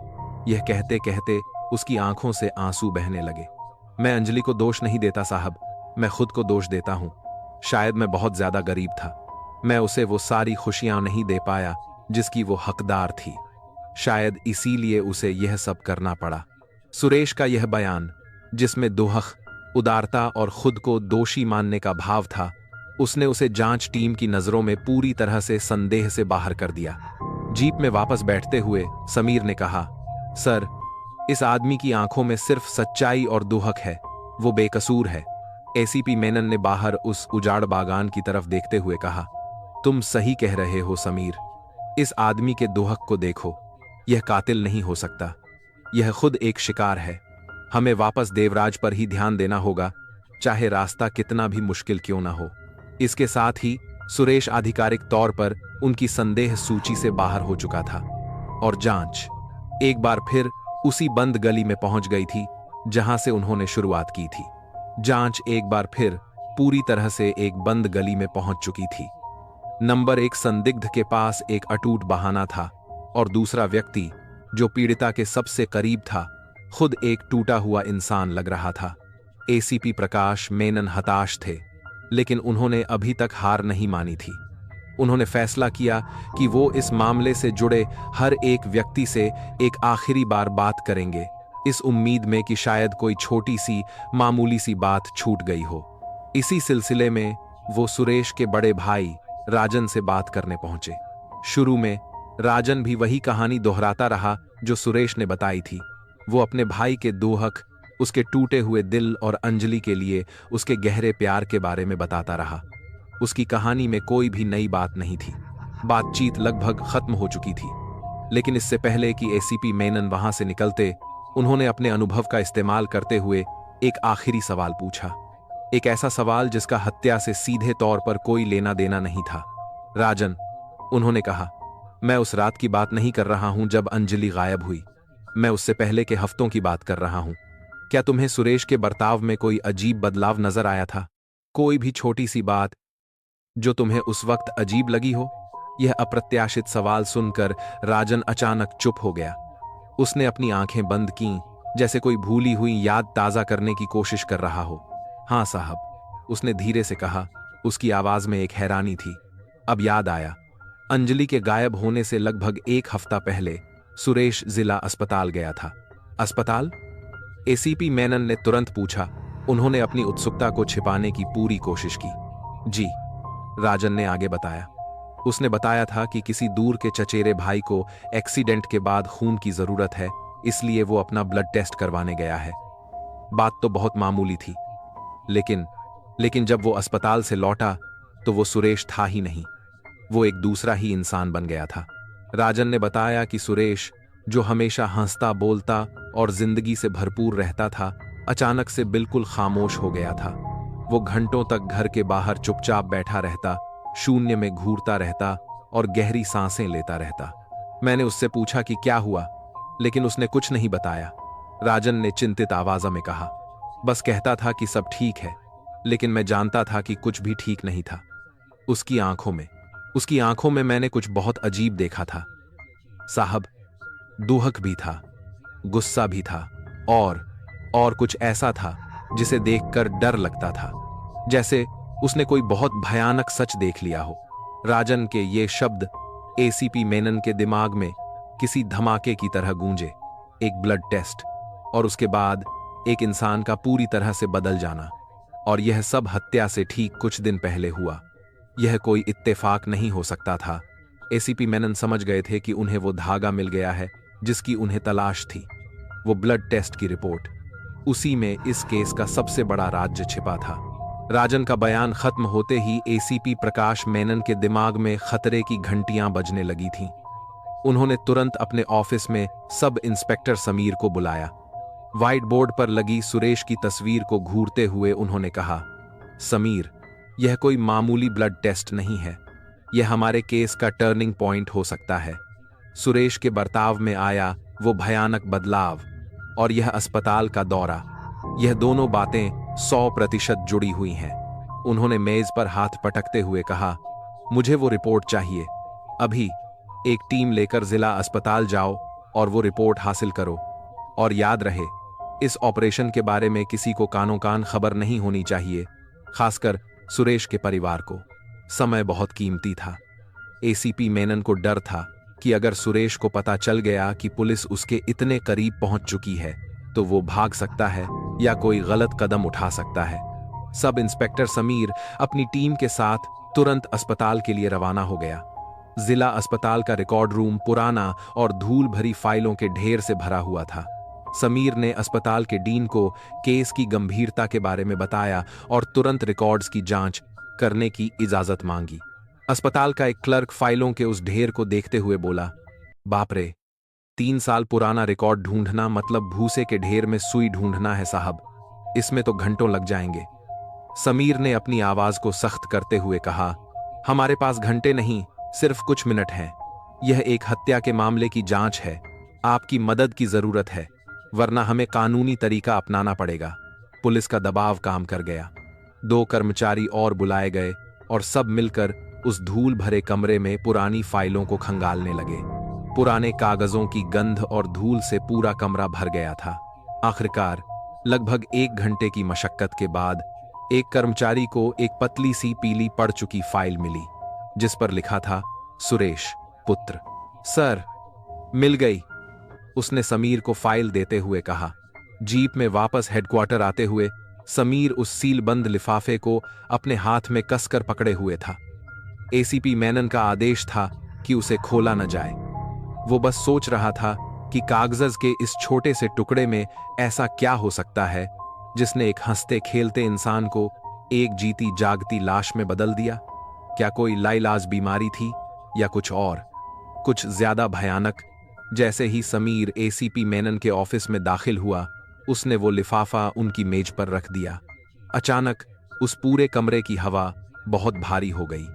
यह कहते कहते उसकी आंखों से आंसू बहने लगे। मैं अंजलि को दोष नहीं देता साहब, मैं खुद को दोष देता हूं। शायद मैं बहुत ज्यादा गरीब था। मैं उसे वो सारी खुशियां नहीं दे पाया जिसकी वो हकदार थी। शायद इसीलिए उसे यह सब करना पड़ा। सुरेश का यह बयान, जिसमें दुहक, उदारता और खुद को दोषी मानने का भाव था, उसने उसे जांच टीम की नजरों में पूरी तरह से संदेह से बाहर कर दिया। जीप में वापस बैठते हुए समीर ने कहा, सर, इस आदमी की आंखों में सिर्फ सच्चाई और दुहक है, वो बेकसूर है। एसीपी मेनन ने बाहर उस उजाड़ बागान की तरफ देखते हुए कहा, तुम सही कह रहे हो समीर, इस आदमी के दुहक को देखो। यह कातिल नहीं हो सकता, यह खुद एक शिकार है। हमें वापस देवराज पर ही ध्यान देना होगा, चाहे रास्ता कितना भी मुश्किल क्यों ना हो। इसके साथ ही सुरेश आधिकारिक तौर पर उनकी संदेह सूची से बाहर हो चुका था और जांच एक बार फिर उसी बंद गली में पहुंच गई थी जहां से उन्होंने शुरुआत की थी। जांच एक बार फिर पूरी तरह से एक बंद गली में पहुंच चुकी थी। नंबर 1 संदिग्ध के पास एक अटूट बहाना था और दूसरा व्यक्ति, जो पीड़िता के सबसे करीब था, खुद एक टूटा हुआ इंसान लग रहा था। एसीपी प्रकाश मेनन हताश थे, लेकिन उन्होंने अभी तक हार नहीं मानी थी। उन्होंने फैसला किया कि वो इस मामले से जुड़े हर एक व्यक्ति से एक आखिरी बार बात करेंगे, इस उम्मीद में कि शायद कोई छोटी सी मामूली सी बात छूट गई हो। इसी सिलसिले में वो सुरेश के बड़े भाई राजन से बात करने पहुंचे। शुरू में राजन भी वही कहानी दोहराता रहा जो सुरेश ने बताई थी। वो अपने भाई के दोहक, उसके टूटे हुए दिल और अंजलि के लिए उसके गहरे प्यार के बारे में बताता रहा। उसकी कहानी में कोई भी नई बात नहीं थी। बातचीत लगभग खत्म हो चुकी थी, लेकिन इससे पहले कि एसीपी मेनन वहां से निकलते, उन्होंने अपने अनुभव का इस्तेमाल करते हुए एक आखिरी सवाल पूछा। एक ऐसा सवाल जिसका हत्या से सीधे तौर पर कोई लेना देना नहीं था। राजन, उन्होंने कहा, मैं उस रात की बात नहीं कर रहा हूं जब अंजलि गायब हुई। मैं उससे पहले के हफ्तों की बात कर रहा हूं। क्या तुम्हें सुरेश के बर्ताव में कोई अजीब बदलाव नजर आया था? कोई भी छोटी सी बात जो तुम्हें उस वक्त अजीब लगी हो? यह अप्रत्याशित सवाल सुनकर राजन अचानक चुप हो गया। उसने अपनी आंखें बंद कीं, जैसे कोई भूली हुई याद ताजा करने की कोशिश कर रहा हो। हाँ साहब, उसने धीरे से कहा। उसकी आवाज में एक हैरानी थी। अब याद आया, अंजलि के गायब होने से लगभग 1 हफ्ता पहले सुरेश जिला अस्पताल गया था। अस्पताल? एसीपी मेनन ने तुरंत पूछा। उन्होंने अपनी उत्सुकता को छिपाने की पूरी कोशिश की। जी, राजन ने आगे बताया। उसने बताया था कि किसी दूर के चचेरे भाई को एक्सीडेंट के बाद खून की जरूरत है, इसलिए वो अपना ब्लड टेस्ट करवाने गया है। बात तो बहुत मामूली थी, लेकिन जब वो अस्पताल से लौटा तो वो सुरेश था ही नहीं। वो एक दूसरा ही इंसान बन गया था। राजन ने बताया कि सुरेश, जो हमेशा हंसता बोलता और जिंदगी से भरपूर रहता था, अचानक से बिल्कुल खामोश हो गया था। वो घंटों तक घर के बाहर चुपचाप बैठा रहता, शून्य में घूरता रहता और गहरी सांसें लेता रहता। मैंने उससे पूछा कि क्या हुआ, लेकिन उसने कुछ नहीं बताया। राजन ने चिंतित आवाज में कहा, बस कहता था कि सब ठीक है, लेकिन मैं जानता था कि कुछ भी ठीक नहीं था। उसकी आंखों में मैंने कुछ बहुत अजीब देखा था साहब। दुहक भी था, गुस्सा भी था और कुछ ऐसा था जिसे देखकर डर लगता था, जैसे उसने कोई बहुत भयानक सच देख लिया हो। राजन के ये शब्द एसीपी मेनन के दिमाग में किसी धमाके की तरह गूंजे। एक ब्लड टेस्ट और उसके बाद एक इंसान का पूरी तरह से बदल जाना, और यह सब हत्या से ठीक कुछ दिन पहले हुआ। यह कोई इत्तेफाक नहीं हो सकता था। एसीपी मेनन समझ गए थे कि उन्हें वो धागा मिल गया है जिसकी उन्हें तलाश थी। वो ब्लड टेस्ट की रिपोर्ट, उसी में इस केस का सबसे बड़ा राज छिपा था। राजन का बयान खत्म होते ही एसीपी प्रकाश मेनन के दिमाग में खतरे की घंटियां बजने लगी थीं। उन्होंने तुरंत अपने ऑफिस में सब इंस्पेक्टर समीर को बुलाया। व्हाइट बोर्ड पर लगी सुरेश की तस्वीर को घूरते हुए उन्होंने कहा, समीर, यह कोई मामूली ब्लड टेस्ट नहीं है, यह हमारे केस का टर्निंग पॉइंट हो सकता है। सुरेश के बर्ताव में आया वो भयानक बदलाव और यह अस्पताल का दौरा, यह दोनों बातें 100% जुड़ी हुई हैं। उन्होंने मेज पर हाथ पटकते हुए कहा, मुझे वो रिपोर्ट चाहिए अभी। एक टीम लेकर जिला अस्पताल जाओ और वो रिपोर्ट हासिल करो। और याद रहे, इस ऑपरेशन के बारे में किसी को कानों कान खबर नहीं होनी चाहिए, खासकर सुरेश के परिवार को। समय बहुत कीमती था। एसीपी मेनन को डर था कि अगर सुरेश को पता चल गया कि पुलिस उसके इतने करीब पहुंच चुकी है तो वो भाग सकता है या कोई गलत कदम उठा सकता है। सब इंस्पेक्टर समीर अपनी टीम के साथ तुरंत अस्पताल के लिए रवाना हो गया। जिला अस्पताल का रिकॉर्ड रूम पुराना और धूल भरी फाइलों के ढेर से भरा हुआ था। समीर ने अस्पताल के डीन को केस की गंभीरता के बारे में बताया और तुरंत रिकॉर्ड्स की जांच करने की इजाजत मांगी। अस्पताल का एक क्लर्क फाइलों के उस ढेर को देखते हुए बोला, बाप रे, 3 साल पुराना रिकॉर्ड ढूंढना मतलब भूसे के ढेर में सुई ढूंढना है साहब, इसमें तो घंटों लग जाएंगे। समीर ने अपनी आवाज को सख्त करते हुए कहा, हमारे पास घंटे नहीं, सिर्फ कुछ मिनट हैं। यह एक हत्या के मामले की जांच है, आपकी मदद की जरूरत है, वरना हमें कानूनी तरीका अपनाना पड़ेगा। पुलिस का दबाव काम कर गया। 2 कर्मचारी और बुलाए गए और सब मिलकर उस धूल भरे कमरे में पुरानी फाइलों को खंगालने लगे। पुराने कागजों की गंध और धूल से पूरा कमरा भर गया था। आखिरकार लगभग 1 घंटे की मशक्कत के बाद एक कर्मचारी को एक पतली सी पीली पड़ चुकी फाइल मिली, जिस पर लिखा था, सुरेश पुत्र। सर, मिल गई, उसने समीर को फाइल देते हुए कहा। जीप में वापस हेडक्वार्टर आते हुए समीर उस सीलबंद लिफाफे को अपने हाथ में कसकर पकड़े हुए था। एसीपी मेनन का आदेश था कि उसे खोला न जाए। वो बस सोच रहा था कि कागज के इस छोटे से टुकड़े में ऐसा क्या हो सकता है जिसने एक हंसते खेलते इंसान को एक जीती जागती लाश में बदल दिया। क्या कोई लाइलाज बीमारी थी या कुछ और, कुछ ज्यादा भयानक। जैसे ही समीर एसीपी मेनन के ऑफिस में दाखिल हुआ, उसने वो लिफाफा उनकी मेज पर रख दिया। अचानक उस पूरे कमरे की हवा बहुत भारी हो गई।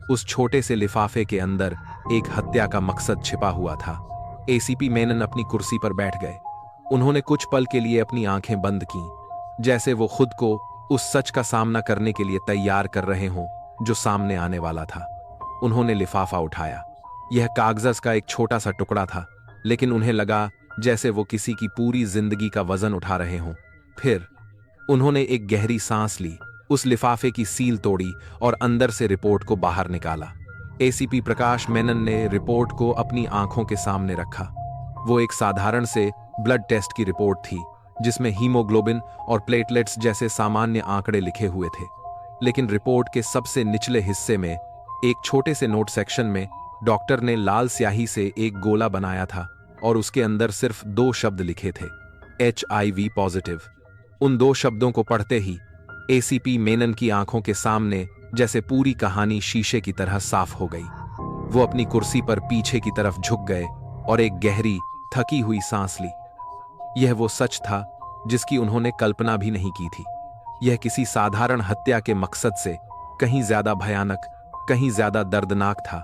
उस छोटे से लिफाफे के अंदर एक हत्या का मकसद छिपा हुआ था। एसीपी मेनन अपनी कुर्सी पर बैठ गए। उन्होंने कुछ पल के लिए अपनी आंखें बंद कीं, जैसे वो खुद को उस सच का सामना करने के लिए तैयार कर रहे हों जो सामने आने वाला था। उन्होंने लिफाफा उठाया। यह कागज का एक छोटा सा टुकड़ा था, लेकिन उन्हें लगा जैसे वो किसी की पूरी जिंदगी का वजन उठा रहे हों। फिर उन्होंने एक गहरी सांस ली, उस लिफाफे की सील तोड़ी और अंदर से रिपोर्ट को बाहर निकाला। एसीपी प्रकाश मेनन ने रिपोर्ट को अपनी आंखों के सामने रखा। वो एक साधारण से ब्लड टेस्ट की रिपोर्ट थी, जिसमें हीमोग्लोबिन और प्लेटलेट्स जैसे सामान्य आंकड़े लिखे हुए थे। लेकिन रिपोर्ट के सबसे निचले हिस्से में एक छोटे से नोट सेक्शन में डॉक्टर ने लाल स्याही से एक गोला बनाया था और उसके अंदर सिर्फ 2 शब्द लिखे थे, HIV पॉजिटिव। उन 2 शब्दों को पढ़ते ही एसीपी मेनन की आंखों के सामने जैसे पूरी कहानी शीशे की तरह साफ हो गई। वो अपनी कुर्सी पर पीछे की तरफ झुक गए और एक गहरी, थकी हुई सांस ली। यह वो सच था जिसकी उन्होंने कल्पना भी नहीं की थी। यह किसी साधारण हत्या के मकसद से कहीं ज्यादा भयानक, कहीं ज्यादा दर्दनाक था।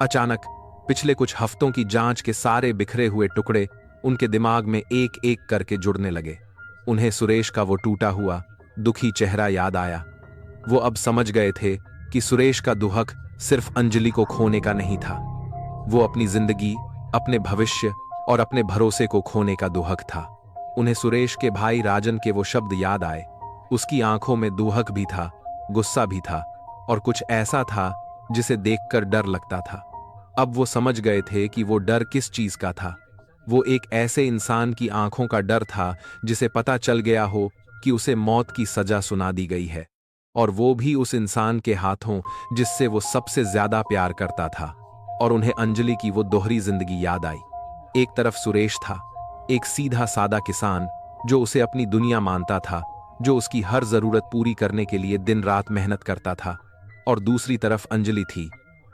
अचानक पिछले कुछ हफ्तों की जांच के सारे बिखरे हुए टुकड़े उनके दिमाग में एक एक करके जुड़ने लगे। उन्हें सुरेश का वो टूटा हुआ, दुखी चेहरा याद आया। वो अब समझ गए थे कि सुरेश का दुहक सिर्फ अंजलि को खोने का नहीं था। वो अपनी जिंदगी, अपने भविष्य और अपने भरोसे को खोने का दुहक था। उन्हें सुरेश के भाई राजन के वो शब्द याद आए। उसकी आंखों में दुहक भी था, गुस्सा भी था और कुछ ऐसा था जिसे देखकर डर लगता था। अब वो समझ गए थे कि वो डर किस चीज का था। वो एक ऐसे इंसान की आंखों का डर था जिसे पता चल गया हो कि उसे मौत की सजा सुना दी गई है, और वो भी उस इंसान के हाथों जिससे वो सबसे ज्यादा प्यार करता था। और उन्हें अंजलि की वो दोहरी जिंदगी याद आई। एक तरफ सुरेश था, एक सीधा सादा किसान जो उसे अपनी दुनिया मानता था, जो उसकी हर जरूरत पूरी करने के लिए दिन रात मेहनत करता था। और दूसरी तरफ अंजलि थी,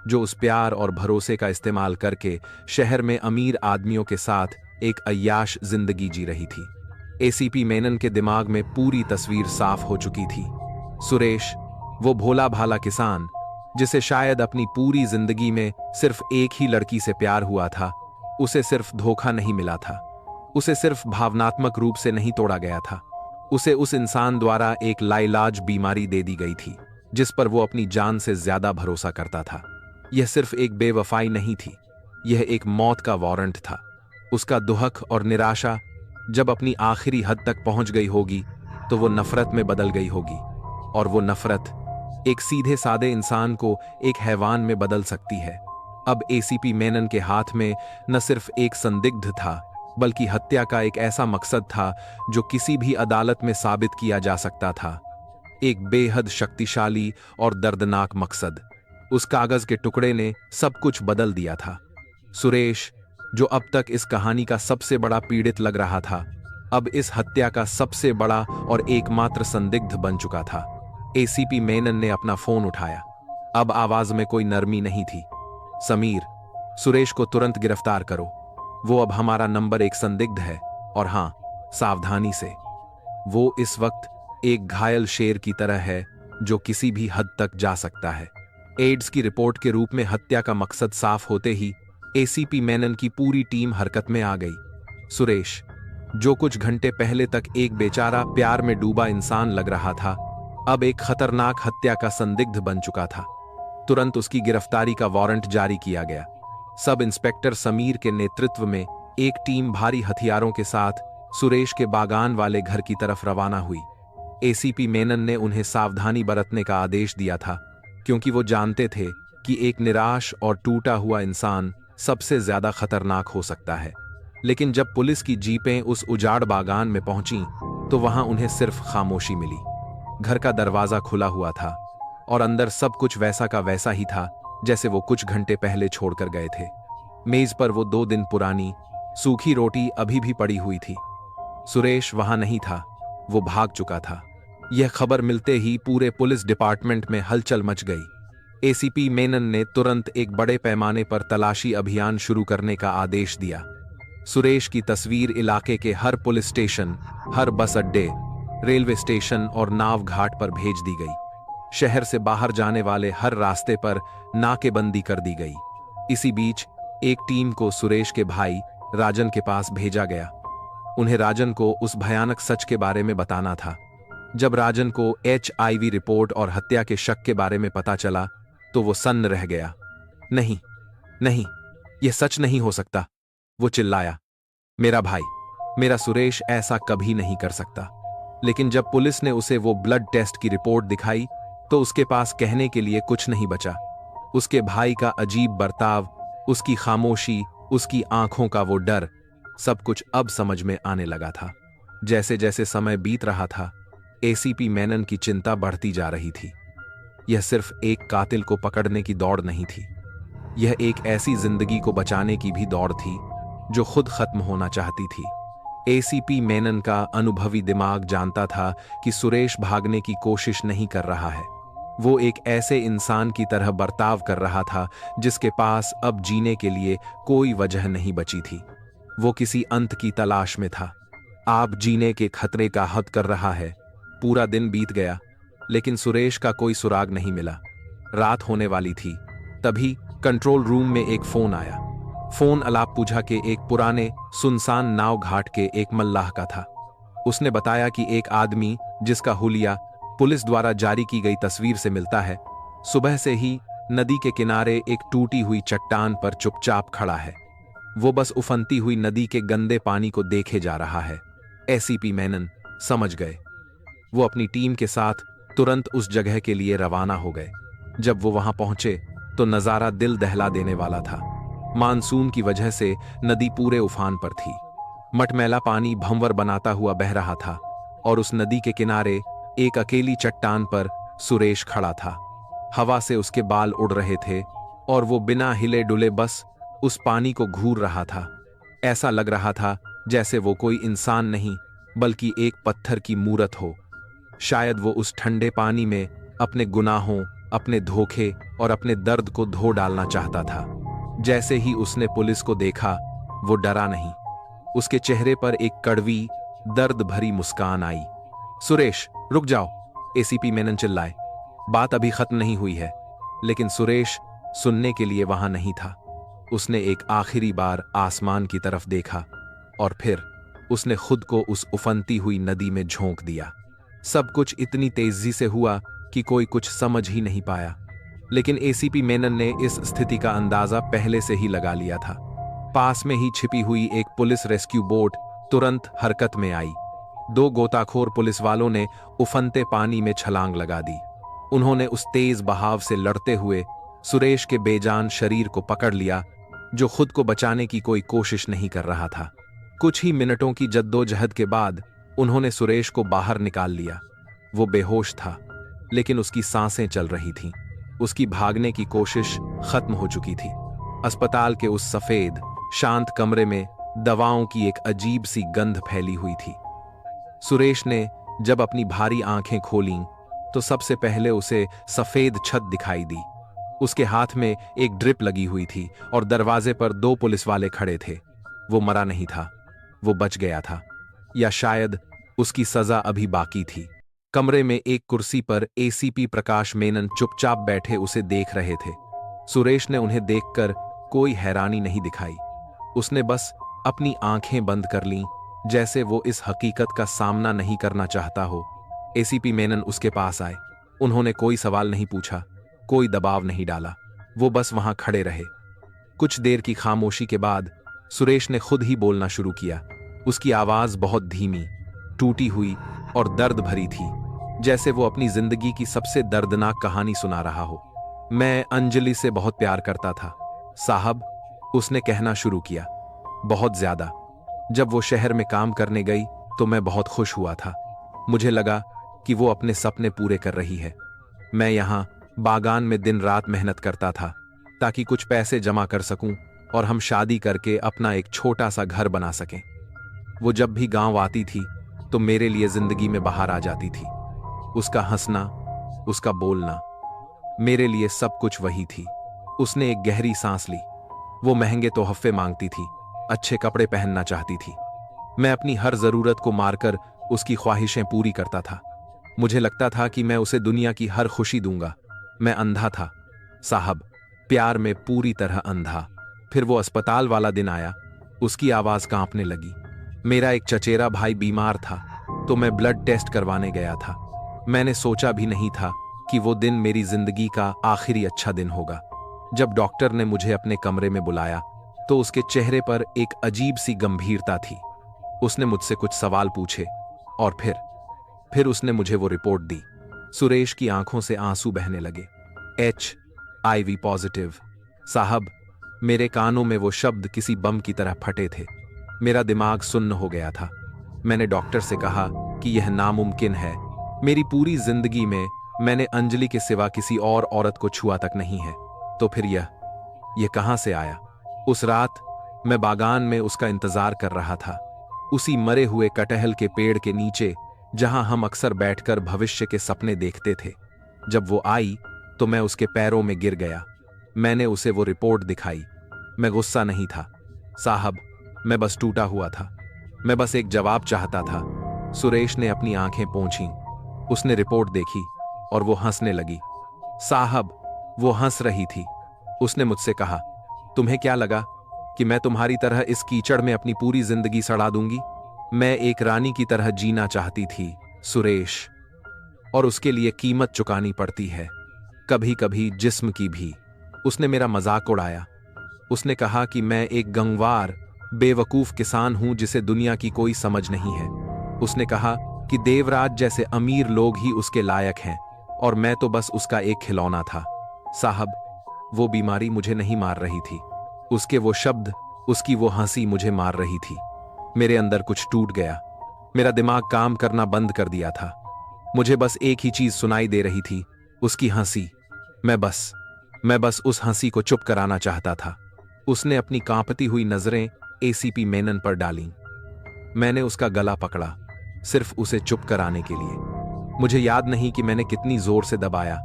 जो उस प्यार और भरोसे का इस्तेमाल करके शहर में अमीर आदमियों के साथ एक अय्याश जिंदगी जी रही थी। एसीपी मेनन के दिमाग में पूरी तस्वीर साफ हो चुकी थी। सुरेश, वो भोला भाला किसान जिसे शायद अपनी पूरी जिंदगी में सिर्फ एक ही लड़की से प्यार हुआ था, उसे सिर्फ धोखा नहीं मिला था, उसे सिर्फ भावनात्मक रूप से नहीं तोड़ा गया था, उसे उस इंसान द्वारा एक लाइलाज बीमारी दे दी गई थी जिस पर वो अपनी जान से ज्यादा भरोसा करता था। यह सिर्फ एक बेवफाई नहीं थी, यह एक मौत का वारंट था। उसका दुहक और निराशा जब अपनी आखिरी हद तक पहुंच गई होगी तो वो नफरत में बदल गई होगी, और वो नफरत एक सीधे सादे इंसान को एक हैवान में बदल सकती है। अब एसीपी मेनन के हाथ में न सिर्फ एक संदिग्ध था, बल्कि हत्या का एक ऐसा मकसद था जो किसी भी अदालत में साबित किया जा सकता था। एक बेहद शक्तिशाली और दर्दनाक मकसद। उस कागज के टुकड़े ने सब कुछ बदल दिया था। सुरेश, जो अब तक इस कहानी का सबसे बड़ा पीड़ित लग रहा था, अब इस हत्या का सबसे बड़ा और एकमात्र संदिग्ध बन चुका था। एसीपी मेनन ने अपना फोन उठाया। अब आवाज में कोई नरमी नहीं थी। समीर, सुरेश को तुरंत गिरफ्तार करो। वो अब हमारा नंबर 1 संदिग्ध है, और हां, सावधानी से। वो इस वक्त एक घायल शेर की तरह है जो किसी भी हद तक जा सकता है। एड्स की रिपोर्ट के रूप में हत्या का मकसद साफ होते ही एसीपी मेनन की पूरी टीम हरकत में आ गई। सुरेश, जो कुछ घंटे पहले तक एक बेचारा प्यार में डूबा इंसान लग रहा था, अब एक खतरनाक हत्या का संदिग्ध बन चुका था। तुरंत उसकी गिरफ्तारी का वारंट जारी किया गया। सब इंस्पेक्टर समीर के नेतृत्व में एक टीम भारी हथियारों के साथ सुरेश के बागान वाले घर की तरफ रवाना हुई। एसीपी मेनन ने उन्हें सावधानी बरतने का आदेश दिया था, क्योंकि वो जानते थे कि एक निराश और टूटा हुआ इंसान सबसे ज्यादा खतरनाक हो सकता है। लेकिन जब पुलिस की जीपें उस उजाड़ बागान में पहुंची तो वहां उन्हें सिर्फ खामोशी मिली। घर का दरवाजा खुला हुआ था और अंदर सब कुछ वैसा का वैसा ही था जैसे वो कुछ घंटे पहले छोड़कर गए थे। मेज पर वो 2 दिन पुरानी सूखी रोटी अभी भी पड़ी हुई थी। सुरेश वहां नहीं था, वो भाग चुका था। यह खबर मिलते ही पूरे पुलिस डिपार्टमेंट में हलचल मच गई। एसीपी मेनन ने तुरंत एक बड़े पैमाने पर तलाशी अभियान शुरू करने का आदेश दिया। सुरेश की तस्वीर इलाके के हर पुलिस स्टेशन, हर बस अड्डे, रेलवे स्टेशन और नाव घाट पर भेज दी गई। शहर से बाहर जाने वाले हर रास्ते पर नाकेबंदी कर दी गई। इसी बीच एक टीम को सुरेश के भाई राजन के पास भेजा गया। उन्हें राजन को उस भयानक सच के बारे में बताना था। जब राजन को HIV रिपोर्ट और हत्या के शक के बारे में पता चला तो वो सन्न रह गया। नहीं, नहीं, यह सच नहीं हो सकता, वो चिल्लाया। मेरा भाई, मेरा सुरेश ऐसा कभी नहीं कर सकता। लेकिन जब पुलिस ने उसे वो ब्लड टेस्ट की रिपोर्ट दिखाई तो उसके पास कहने के लिए कुछ नहीं बचा। उसके भाई का अजीब बर्ताव, उसकी खामोशी, उसकी आंखों का वो डर, सब कुछ अब समझ में आने लगा था। जैसे जैसे समय बीत रहा था, ACP मेनन की चिंता बढ़ती जा रही थी। यह सिर्फ एक कातिल को पकड़ने की दौड़ नहीं थी, यह एक ऐसी जिंदगी को बचाने की भी दौड़ थी जो खुद खत्म होना चाहती थी। ACP मेनन का अनुभवी दिमाग जानता था कि सुरेश भागने की कोशिश नहीं कर रहा है। वो एक ऐसे इंसान की तरह बर्ताव कर रहा था जिसके पास अब जीने के लिए कोई वजह नहीं बची थी। वो किसी अंत की तलाश में था। आप जीने के खतरे का हद कर रहा है। पूरा दिन बीत गया, लेकिन सुरेश का कोई सुराग नहीं मिला। रात होने वाली थी, तभी कंट्रोल रूम में एक फोन आया। फोन अलाप पूझा के एक पुराने सुनसान नाव घाट के एक मल्लाह का था। उसने बताया कि एक आदमी, जिसका हुलिया पुलिस द्वारा जारी की गई तस्वीर से मिलता है, सुबह से ही नदी के किनारे एक टूटी हुई चट्टान पर चुपचाप खड़ा है। वो बस उफनती हुई नदी के गंदे पानी को देखे जा रहा है। ACP मेनन समझ गए। वो अपनी टीम के साथ तुरंत उस जगह के लिए रवाना हो गए। जब वो वहां पहुंचे तो नजारा दिल दहला देने वाला था। मानसून की वजह से नदी पूरे उफान पर थी। मटमैला पानी भंवर बनाता हुआ बह रहा था और उस नदी के किनारे एक अकेली चट्टान पर सुरेश खड़ा था। हवा से उसके बाल उड़ रहे थे और वो बिना हिले डुले बस उस पानी को घूर रहा था। ऐसा लग रहा था जैसे वो कोई इंसान नहीं बल्कि एक पत्थर की मूरत हो। शायद वो उस ठंडे पानी में अपने गुनाहों, अपने धोखे और अपने दर्द को धो डालना चाहता था। जैसे ही उसने पुलिस को देखा, वो डरा नहीं। उसके चेहरे पर एक कड़वी, दर्द भरी मुस्कान आई। सुरेश, रुक जाओ, ACP मेनन चिल्लाए। बात अभी खत्म नहीं हुई है। लेकिन सुरेश सुनने के लिए वहां नहीं था। उसने एक आखिरी बार आसमान की तरफ देखा और फिर उसने खुद को उस उफनती हुई नदी में झोंक दिया। सब कुछ इतनी तेजी से हुआ कि कोई कुछ समझ ही नहीं पाया। लेकिन ACP मेनन ने इस स्थिति का अंदाजा पहले से ही लगा लिया था। पास में ही छिपी हुई एक पुलिस रेस्क्यू बोट तुरंत हरकत में आई। 2 गोताखोर पुलिस वालों ने उफनते पानी में छलांग लगा दी। उन्होंने उस तेज बहाव से लड़ते हुए सुरेश के बेजान शरीर को पकड़ लिया, जो खुद को बचाने की कोई कोशिश नहीं कर रहा था। कुछ ही मिनटों की जद्दोजहद के बाद उन्होंने सुरेश को बाहर निकाल लिया। वो बेहोश था, लेकिन उसकी सांसें चल रही थीं। उसकी भागने की कोशिश खत्म हो चुकी थी। अस्पताल के उस सफेद, शांत कमरे में दवाओं की एक अजीब सी गंध फैली हुई थी। सुरेश ने जब अपनी भारी आंखें खोलीं तो सबसे पहले उसे सफेद छत दिखाई दी। उसके हाथ में एक ड्रिप लगी हुई थी और दरवाजे पर 2 पुलिस वाले खड़े थे। वो मरा नहीं था, वो बच गया था, या शायद उसकी सजा अभी बाकी थी। कमरे में एक कुर्सी पर ACP प्रकाश मेनन चुपचाप बैठे उसे देख रहे थे। सुरेश ने उन्हें देखकर कोई हैरानी नहीं दिखाई। उसने बस अपनी आंखें बंद कर लीं, जैसे वो इस हकीकत का सामना नहीं करना चाहता हो। ACP मेनन उसके पास आए। उन्होंने कोई सवाल नहीं पूछा, कोई दबाव नहीं डाला। वो बस वहां खड़े रहे। कुछ देर की खामोशी के बाद सुरेश ने खुद ही बोलना शुरू किया। उसकी आवाज बहुत धीमी, टूटी हुई और दर्द भरी थी, जैसे वो अपनी जिंदगी की सबसे दर्दनाक कहानी सुना रहा हो। मैं अंजलि से बहुत प्यार करता था साहब, उसने कहना शुरू किया। बहुत ज्यादा। जब वो शहर में काम करने गई तो मैं बहुत खुश हुआ था। मुझे लगा कि वो अपने सपने पूरे कर रही है। मैं यहाँ बागान में दिन रात मेहनत करता था ताकि कुछ पैसे जमा कर सकूं और हम शादी करके अपना एक छोटा सा घर बना सकें। वो जब भी गांव आती थी तो मेरे लिए जिंदगी में बाहर आ जाती थी। उसका हंसना, उसका बोलना, मेरे लिए सब कुछ वही थी। उसने एक गहरी सांस ली। वो महंगे तोहफे मांगती थी, अच्छे कपड़े पहनना चाहती थी। मैं अपनी हर जरूरत को मारकर उसकी ख्वाहिशें पूरी करता था। मुझे लगता था कि मैं उसे दुनिया की हर खुशी दूंगा। मैं अंधा था साहब, प्यार में पूरी तरह अंधा। फिर वो अस्पताल वाला दिन आया। उसकी आवाज कांपने लगी। मेरा एक चचेरा भाई बीमार था। तो मैं ब्लड टेस्ट करवाने गया था। मैंने सोचा भी नहीं था कि वो दिन मेरी जिंदगी का आखिरी अच्छा दिन होगा। जब डॉक्टर ने मुझे अपने कमरे में बुलाया तो उसके चेहरे पर एक अजीब सी गंभीरता थी। उसने मुझसे कुछ सवाल पूछे और फिर उसने मुझे वो रिपोर्ट दी। सुरेश की आंखों से आंसू बहने लगे। HIV positive. साहब, मेरे कानों में वो शब्द किसी बम की तरह फटे थे। मेरा दिमाग सुन्न हो गया था। मैंने डॉक्टर से कहा कि यह नामुमकिन है। मेरी पूरी जिंदगी में मैंने अंजलि के सिवा किसी और औरत को छुआ तक नहीं है। तो फिर यह कहां से आया? उस रात मैं बागान में उसका इंतजार कर रहा था, उसी मरे हुए कटहल के पेड़ के नीचे जहां हम अक्सर बैठकर भविष्य के सपने देखते थे। जब वो आई तो मैं उसके पैरों में गिर गया। मैंने उसे वो रिपोर्ट दिखाई। मैं गुस्सा नहीं था साहब, मैं बस टूटा हुआ था। मैं बस एक जवाब चाहता था। सुरेश ने अपनी आंखें पोंछीं। उसने रिपोर्ट देखी और वो हंसने लगी। साहब, वो हंस रही थी। उसने मुझसे कहा, तुम्हें क्या लगा कि मैं तुम्हारी तरह इस कीचड़ में अपनी पूरी जिंदगी सड़ा दूंगी? मैं एक रानी की तरह जीना चाहती थी सुरेश, और उसके लिए कीमत चुकानी पड़ती है, कभी कभी जिस्म की भी। उसने मेरा मजाक उड़ाया। उसने कहा कि मैं एक गंवार बेवकूफ किसान हूं जिसे दुनिया की कोई समझ नहीं है। उसने कहा कि देवराज जैसे अमीर लोग ही उसके लायक हैं और मैं तो बस उसका एक खिलौना था। साहब, वो बीमारी मुझे नहीं मार रही थी। उसके वो शब्द, उसकी वो हंसी मुझे मार रही थी। मेरे अंदर कुछ टूट गया। मेरा दिमाग काम करना बंद कर दिया था। मुझे बस एक ही चीज सुनाई दे रही थी, उसकी हंसी। मैं बस उस हंसी को चुप कराना चाहता था। उसने अपनी कांपती हुई नजरें ACP मेनन पर डालीं। मैंने उसका गला पकड़ा, सिर्फ उसे चुप कराने के लिए। मुझे याद नहीं कि मैंने कितनी जोर से दबाया।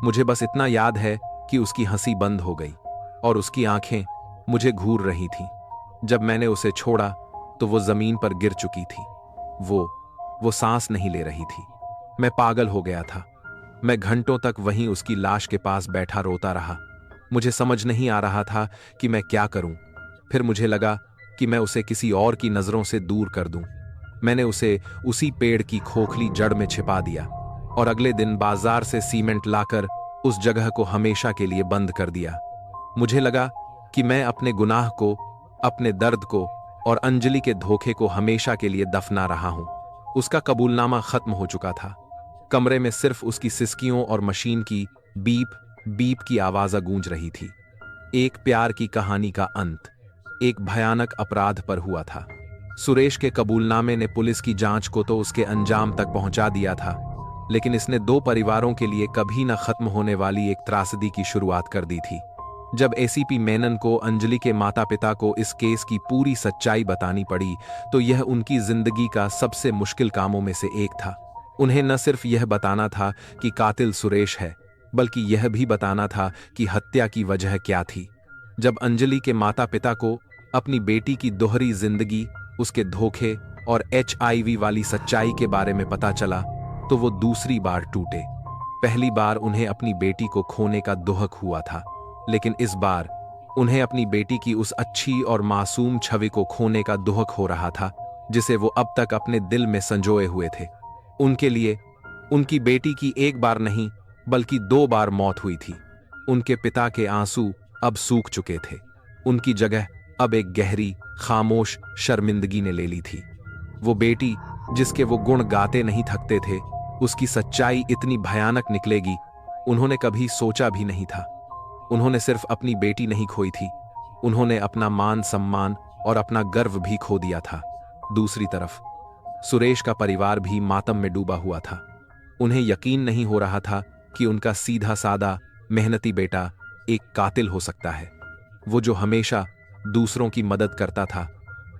मुझे बस इतना याद है कि उसकी हंसी बंद हो गई और उसकी आंखें मुझे घूर रही थीं। जब मैंने उसे छोड़ा तो वो जमीन पर गिर चुकी थी। वो सांस नहीं ले रही थी। मैं पागल हो गया था। मैं घंटों तक वहीं उसकी लाश के पास बैठा रोता रहा। मुझे समझ नहीं आ रहा था कि मैं क्या करूं। फिर मुझे लगा कि मैं उसे किसी और की नजरों से दूर कर दूं। मैंने उसे उसी पेड़ की खोखली जड़ में छिपा दिया और अगले दिन बाजार से सीमेंट लाकर उस जगह को हमेशा के लिए बंद कर दिया। मुझे लगा कि मैं अपने गुनाह को, अपने दर्द को और अंजलि के धोखे को हमेशा के लिए दफना रहा हूं। उसका कबूलनामा खत्म हो चुका था। कमरे में सिर्फ उसकी सिसकियों और मशीन की बीप बीप की आवाज़ गूंज रही थी। एक प्यार की कहानी का अंत एक भयानक अपराध पर हुआ था। सुरेश के कबूलनामे ने पुलिस की जांच को तो उसके अंजाम तक पहुंचा दिया था, लेकिन इसने दो परिवारों के लिए कभी न खत्म होने वाली एक त्रासदी की शुरुआत कर दी थी। जब ACP मेनन को अंजलि के माता पिता को इस केस की पूरी सच्चाई बतानी पड़ी तो यह उनकी जिंदगी का सबसे मुश्किल कामों में से एक था। उन्हें न सिर्फ यह बताना था कि कातिल सुरेश है, बल्कि यह भी बताना था कि हत्या की वजह क्या थी। जब अंजलि के माता पिता को अपनी बेटी की दोहरी जिंदगी, उसके धोखे और HIV वाली सच्चाई के बारे में पता चला तो वो दूसरी बार टूटे। पहली बार उन्हें अपनी बेटी को खोने का दुहक हुआ था, लेकिन इस बार उन्हें अपनी बेटी की उस अच्छी और मासूम छवि को खोने का दुहक हो रहा था जिसे वो अब तक अपने दिल में संजोए हुए थे। उनके लिए उनकी बेटी की एक बार नहीं बल्कि 2 बार मौत हुई थी। उनके पिता के आंसू अब सूख चुके थे। उनकी जगह अब एक गहरी, खामोश शर्मिंदगी ने ले ली थी। वो बेटी जिसके वो गुण गाते नहीं थकते थे, उसकी सच्चाई इतनी भयानक निकलेगी, उन्होंने कभी सोचा भी नहीं था। उन्होंने सिर्फ अपनी बेटी नहीं खोई थी, उन्होंने अपना मान सम्मान और अपना गर्व भी खो दिया था। दूसरी तरफ सुरेश का परिवार भी मातम में डूबा हुआ था। उन्हें यकीन नहीं हो रहा था कि उनका सीधा सादा मेहनती बेटा एक कातिल हो सकता है। वो जो हमेशा दूसरों की मदद करता था,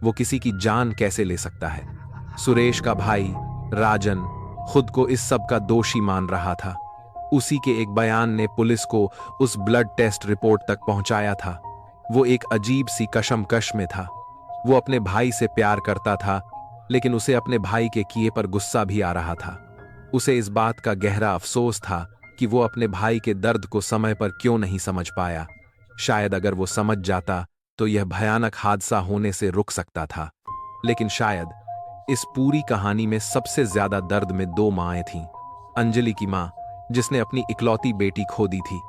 वो किसी की जान कैसे ले सकता है? सुरेश का भाई राजन खुद को इस सब का दोषी मान रहा था। उसी के एक बयान ने पुलिस को उस ब्लड टेस्ट रिपोर्ट तक पहुंचाया था। वो एक अजीब सी कशमकश में था। वो अपने भाई से प्यार करता था, लेकिन उसे अपने भाई के किए पर गुस्सा भी आ रहा था। उसे इस बात का गहरा अफसोस था कि वो अपने भाई के दर्द को समय पर क्यों नहीं समझ पाया। शायद अगर वो समझ जाता तो यह भयानक हादसा होने से रुक सकता था, लेकिन शायद इस पूरी कहानी में सबसे ज्यादा दर्द में दो माएं थीं। अंजलि की मां, जिसने अपनी इकलौती बेटी खो दी थी,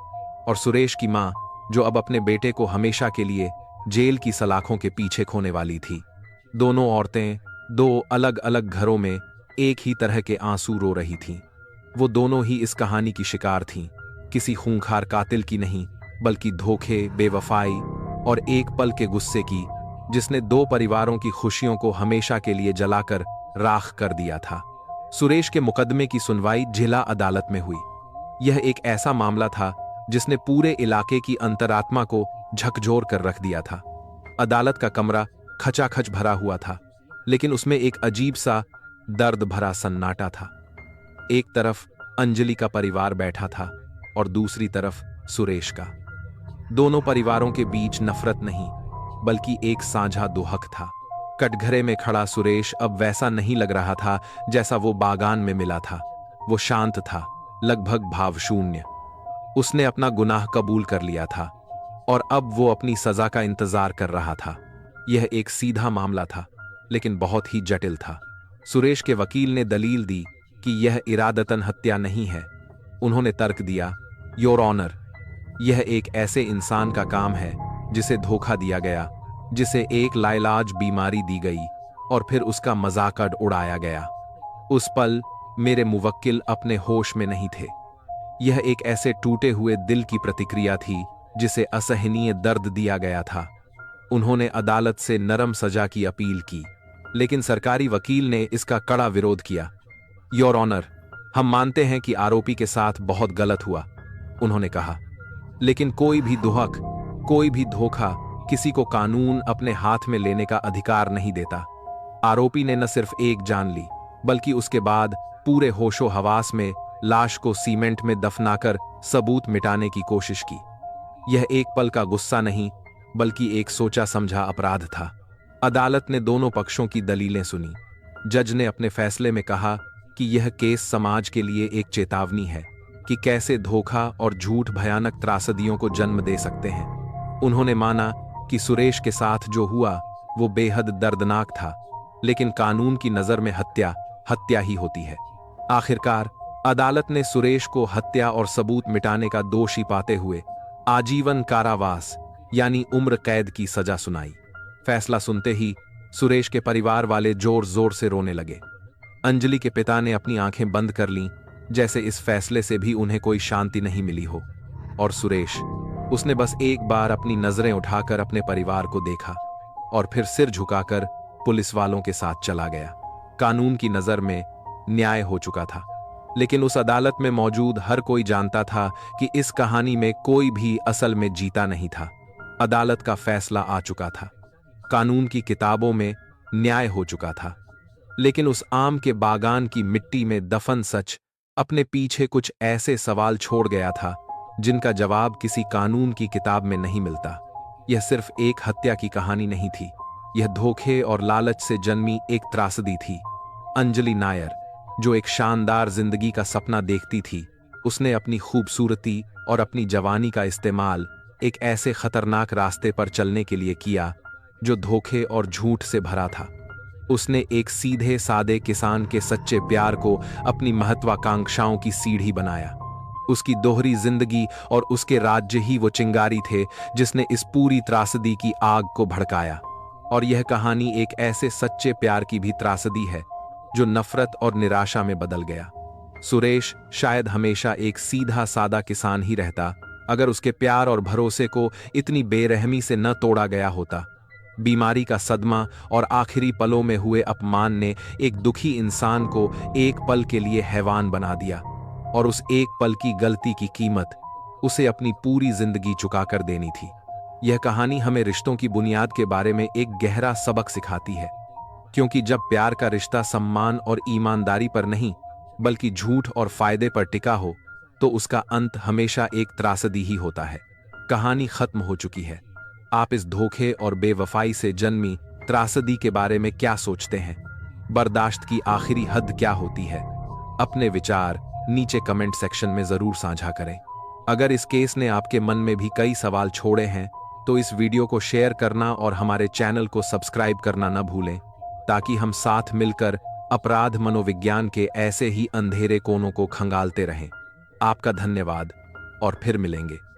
और सुरेश की मां, जो अब अपने बेटे को हमेशा के लिए जेल की सलाखों के पीछे खोने वाली थी। दोनों औरतें दो अलग अलग घरों में एक ही तरह के आंसू रो रही थीं। वो दोनों ही इस कहानी की शिकार थीं, किसी खूंखार कातिल की नहीं, बल्कि धोखे, बेवफाई और एक पल के गुस्से की, जिसने दो परिवारों की खुशियों को हमेशा के लिए जलाकर राख कर दिया था। सुरेश के मुकदमे की सुनवाई जिला अदालत में हुई। यह एक ऐसा मामला था जिसने पूरे इलाके की अंतरात्मा को झकझोर कर रख दिया था। अदालत का कमरा खचाखच भरा हुआ था, लेकिन उसमें एक अजीब सा दर्द भरा सन्नाटा था। एक तरफ अंजलि का परिवार बैठा था और दूसरी तरफ सुरेश का। दोनों परिवारों के बीच नफरत नहीं, बल्कि एक साझा दुहक था। कटघरे में खड़ा सुरेश अब वैसा नहीं लग रहा था जैसा वो बागान में मिला था। वो शांत था, लगभग भावशून्य। उसने अपना गुनाह कबूल कर लिया था और अब वो अपनी सजा का इंतजार कर रहा था। यह एक सीधा मामला था, लेकिन बहुत ही जटिल था। सुरेश के वकील ने दलील दी कि यह इरादतन हत्या नहीं है। उन्होंने तर्क दिया, योर ऑनर, यह एक ऐसे इंसान का काम है जिसे धोखा दिया गया, जिसे एक लाइलाज बीमारी दी गई और फिर उसका मजाक उड़ाया गया। उस पल मेरे मुवक्किल अपने होश में नहीं थे। यह एक ऐसे टूटे हुए दिल की प्रतिक्रिया थी जिसे असहनीय दर्द दिया गया था। उन्होंने अदालत से नरम सजा की अपील की, लेकिन सरकारी वकील ने इसका कड़ा विरोध किया। योर ऑनर, हम मानते हैं कि आरोपी के साथ बहुत गलत हुआ, उन्होंने कहा, लेकिन कोई भी दुहक, कोई भी धोखा किसी को कानून अपने हाथ में लेने का अधिकार नहीं देता। आरोपी ने न सिर्फ एक जान ली, बल्कि उसके बाद पूरे होशो हवास में लाश को सीमेंट में दफनाकर सबूत मिटाने की कोशिश की। यह एक पल का गुस्सा नहीं, बल्कि एक सोचा समझा अपराध था। अदालत ने दोनों पक्षों की दलीलें सुनी। जज ने अपने फैसले में कहा कि यह केस समाज के लिए एक चेतावनी है कि कैसे धोखा और झूठ भयानक त्रासदियों को जन्म दे सकते हैं। उन्होंने माना कि सुरेश के साथ जो हुआ वो बेहद दर्दनाक था, लेकिन कानून की नजर में हत्या हत्या ही होती है। आखिरकार अदालत ने सुरेश को हत्या और सबूत मिटाने का दोषी पाते हुए आजीवन कारावास यानी उम्र कैद की सजा सुनाई। फैसला सुनते ही सुरेश के परिवार वाले जोर जोर से रोने लगे। अंजलि के पिता ने अपनी आंखें बंद कर लीं, जैसे इस फैसले से भी उन्हें कोई शांति नहीं मिली हो। और सुरेश, उसने बस एक बार अपनी नजरें उठाकर अपने परिवार को देखा और फिर सिर झुकाकर पुलिस वालों के साथ चला गया। कानून की नजर में न्याय हो चुका था, लेकिन उस अदालत में मौजूद हर कोई जानता था कि इस कहानी में कोई भी असल में जीता नहीं था। अदालत का फैसला आ चुका था, कानून की किताबों में न्याय हो चुका था, लेकिन उस आम के बागान की मिट्टी में दफन सच अपने पीछे कुछ ऐसे सवाल छोड़ गया था जिनका जवाब किसी कानून की किताब में नहीं मिलता। यह सिर्फ एक हत्या की कहानी नहीं थी, यह धोखे और लालच से जन्मी एक त्रासदी थी। अंजलि नायर, जो एक शानदार जिंदगी का सपना देखती थी, उसने अपनी खूबसूरती और अपनी जवानी का इस्तेमाल एक ऐसे खतरनाक रास्ते पर चलने के लिए किया जो धोखे और झूठ से भरा था। उसने एक सीधे सादे किसान के सच्चे प्यार को अपनी महत्वाकांक्षाओं की सीढ़ी बनाया। उसकी दोहरी जिंदगी और उसके राज्य ही वो चिंगारी थे जिसने इस पूरी त्रासदी की आग को भड़काया। और यह कहानी एक ऐसे सच्चे प्यार की भी त्रासदी है जो नफरत और निराशा में बदल गया। सुरेश शायद हमेशा एक सीधा सादा किसान ही रहता अगर उसके प्यार और भरोसे को इतनी बेरहमी से न तोड़ा गया होता। बीमारी का सदमा और आखिरी पलों में हुए अपमान ने एक दुखी इंसान को एक पल के लिए हैवान बना दिया, और उस एक पल की गलती की कीमत उसे अपनी पूरी जिंदगी चुका कर देनी थी। यह कहानी हमें रिश्तों की बुनियाद के बारे में एक गहरा सबक सिखाती है, क्योंकि जब प्यार का रिश्ता सम्मान और ईमानदारी पर नहीं बल्कि झूठ और फायदे पर टिका हो तो उसका अंत हमेशा एक त्रासदी ही होता है। कहानी खत्म हो चुकी है। आप इस धोखे और बेवफाई से जन्मी त्रासदी के बारे में क्या सोचते हैं? बर्दाश्त की आखिरी हद क्या होती है? अपने विचार नीचे कमेंट सेक्शन में जरूर साझा करें। अगर इस केस ने आपके मन में भी कई सवाल छोड़े हैं तो इस वीडियो को शेयर करना और हमारे चैनल को सब्सक्राइब करना न भूलें, ताकि हम साथ मिलकर अपराध मनोविज्ञान के ऐसे ही अंधेरे कोनों को खंगालते रहें। आपका धन्यवाद और फिर मिलेंगे।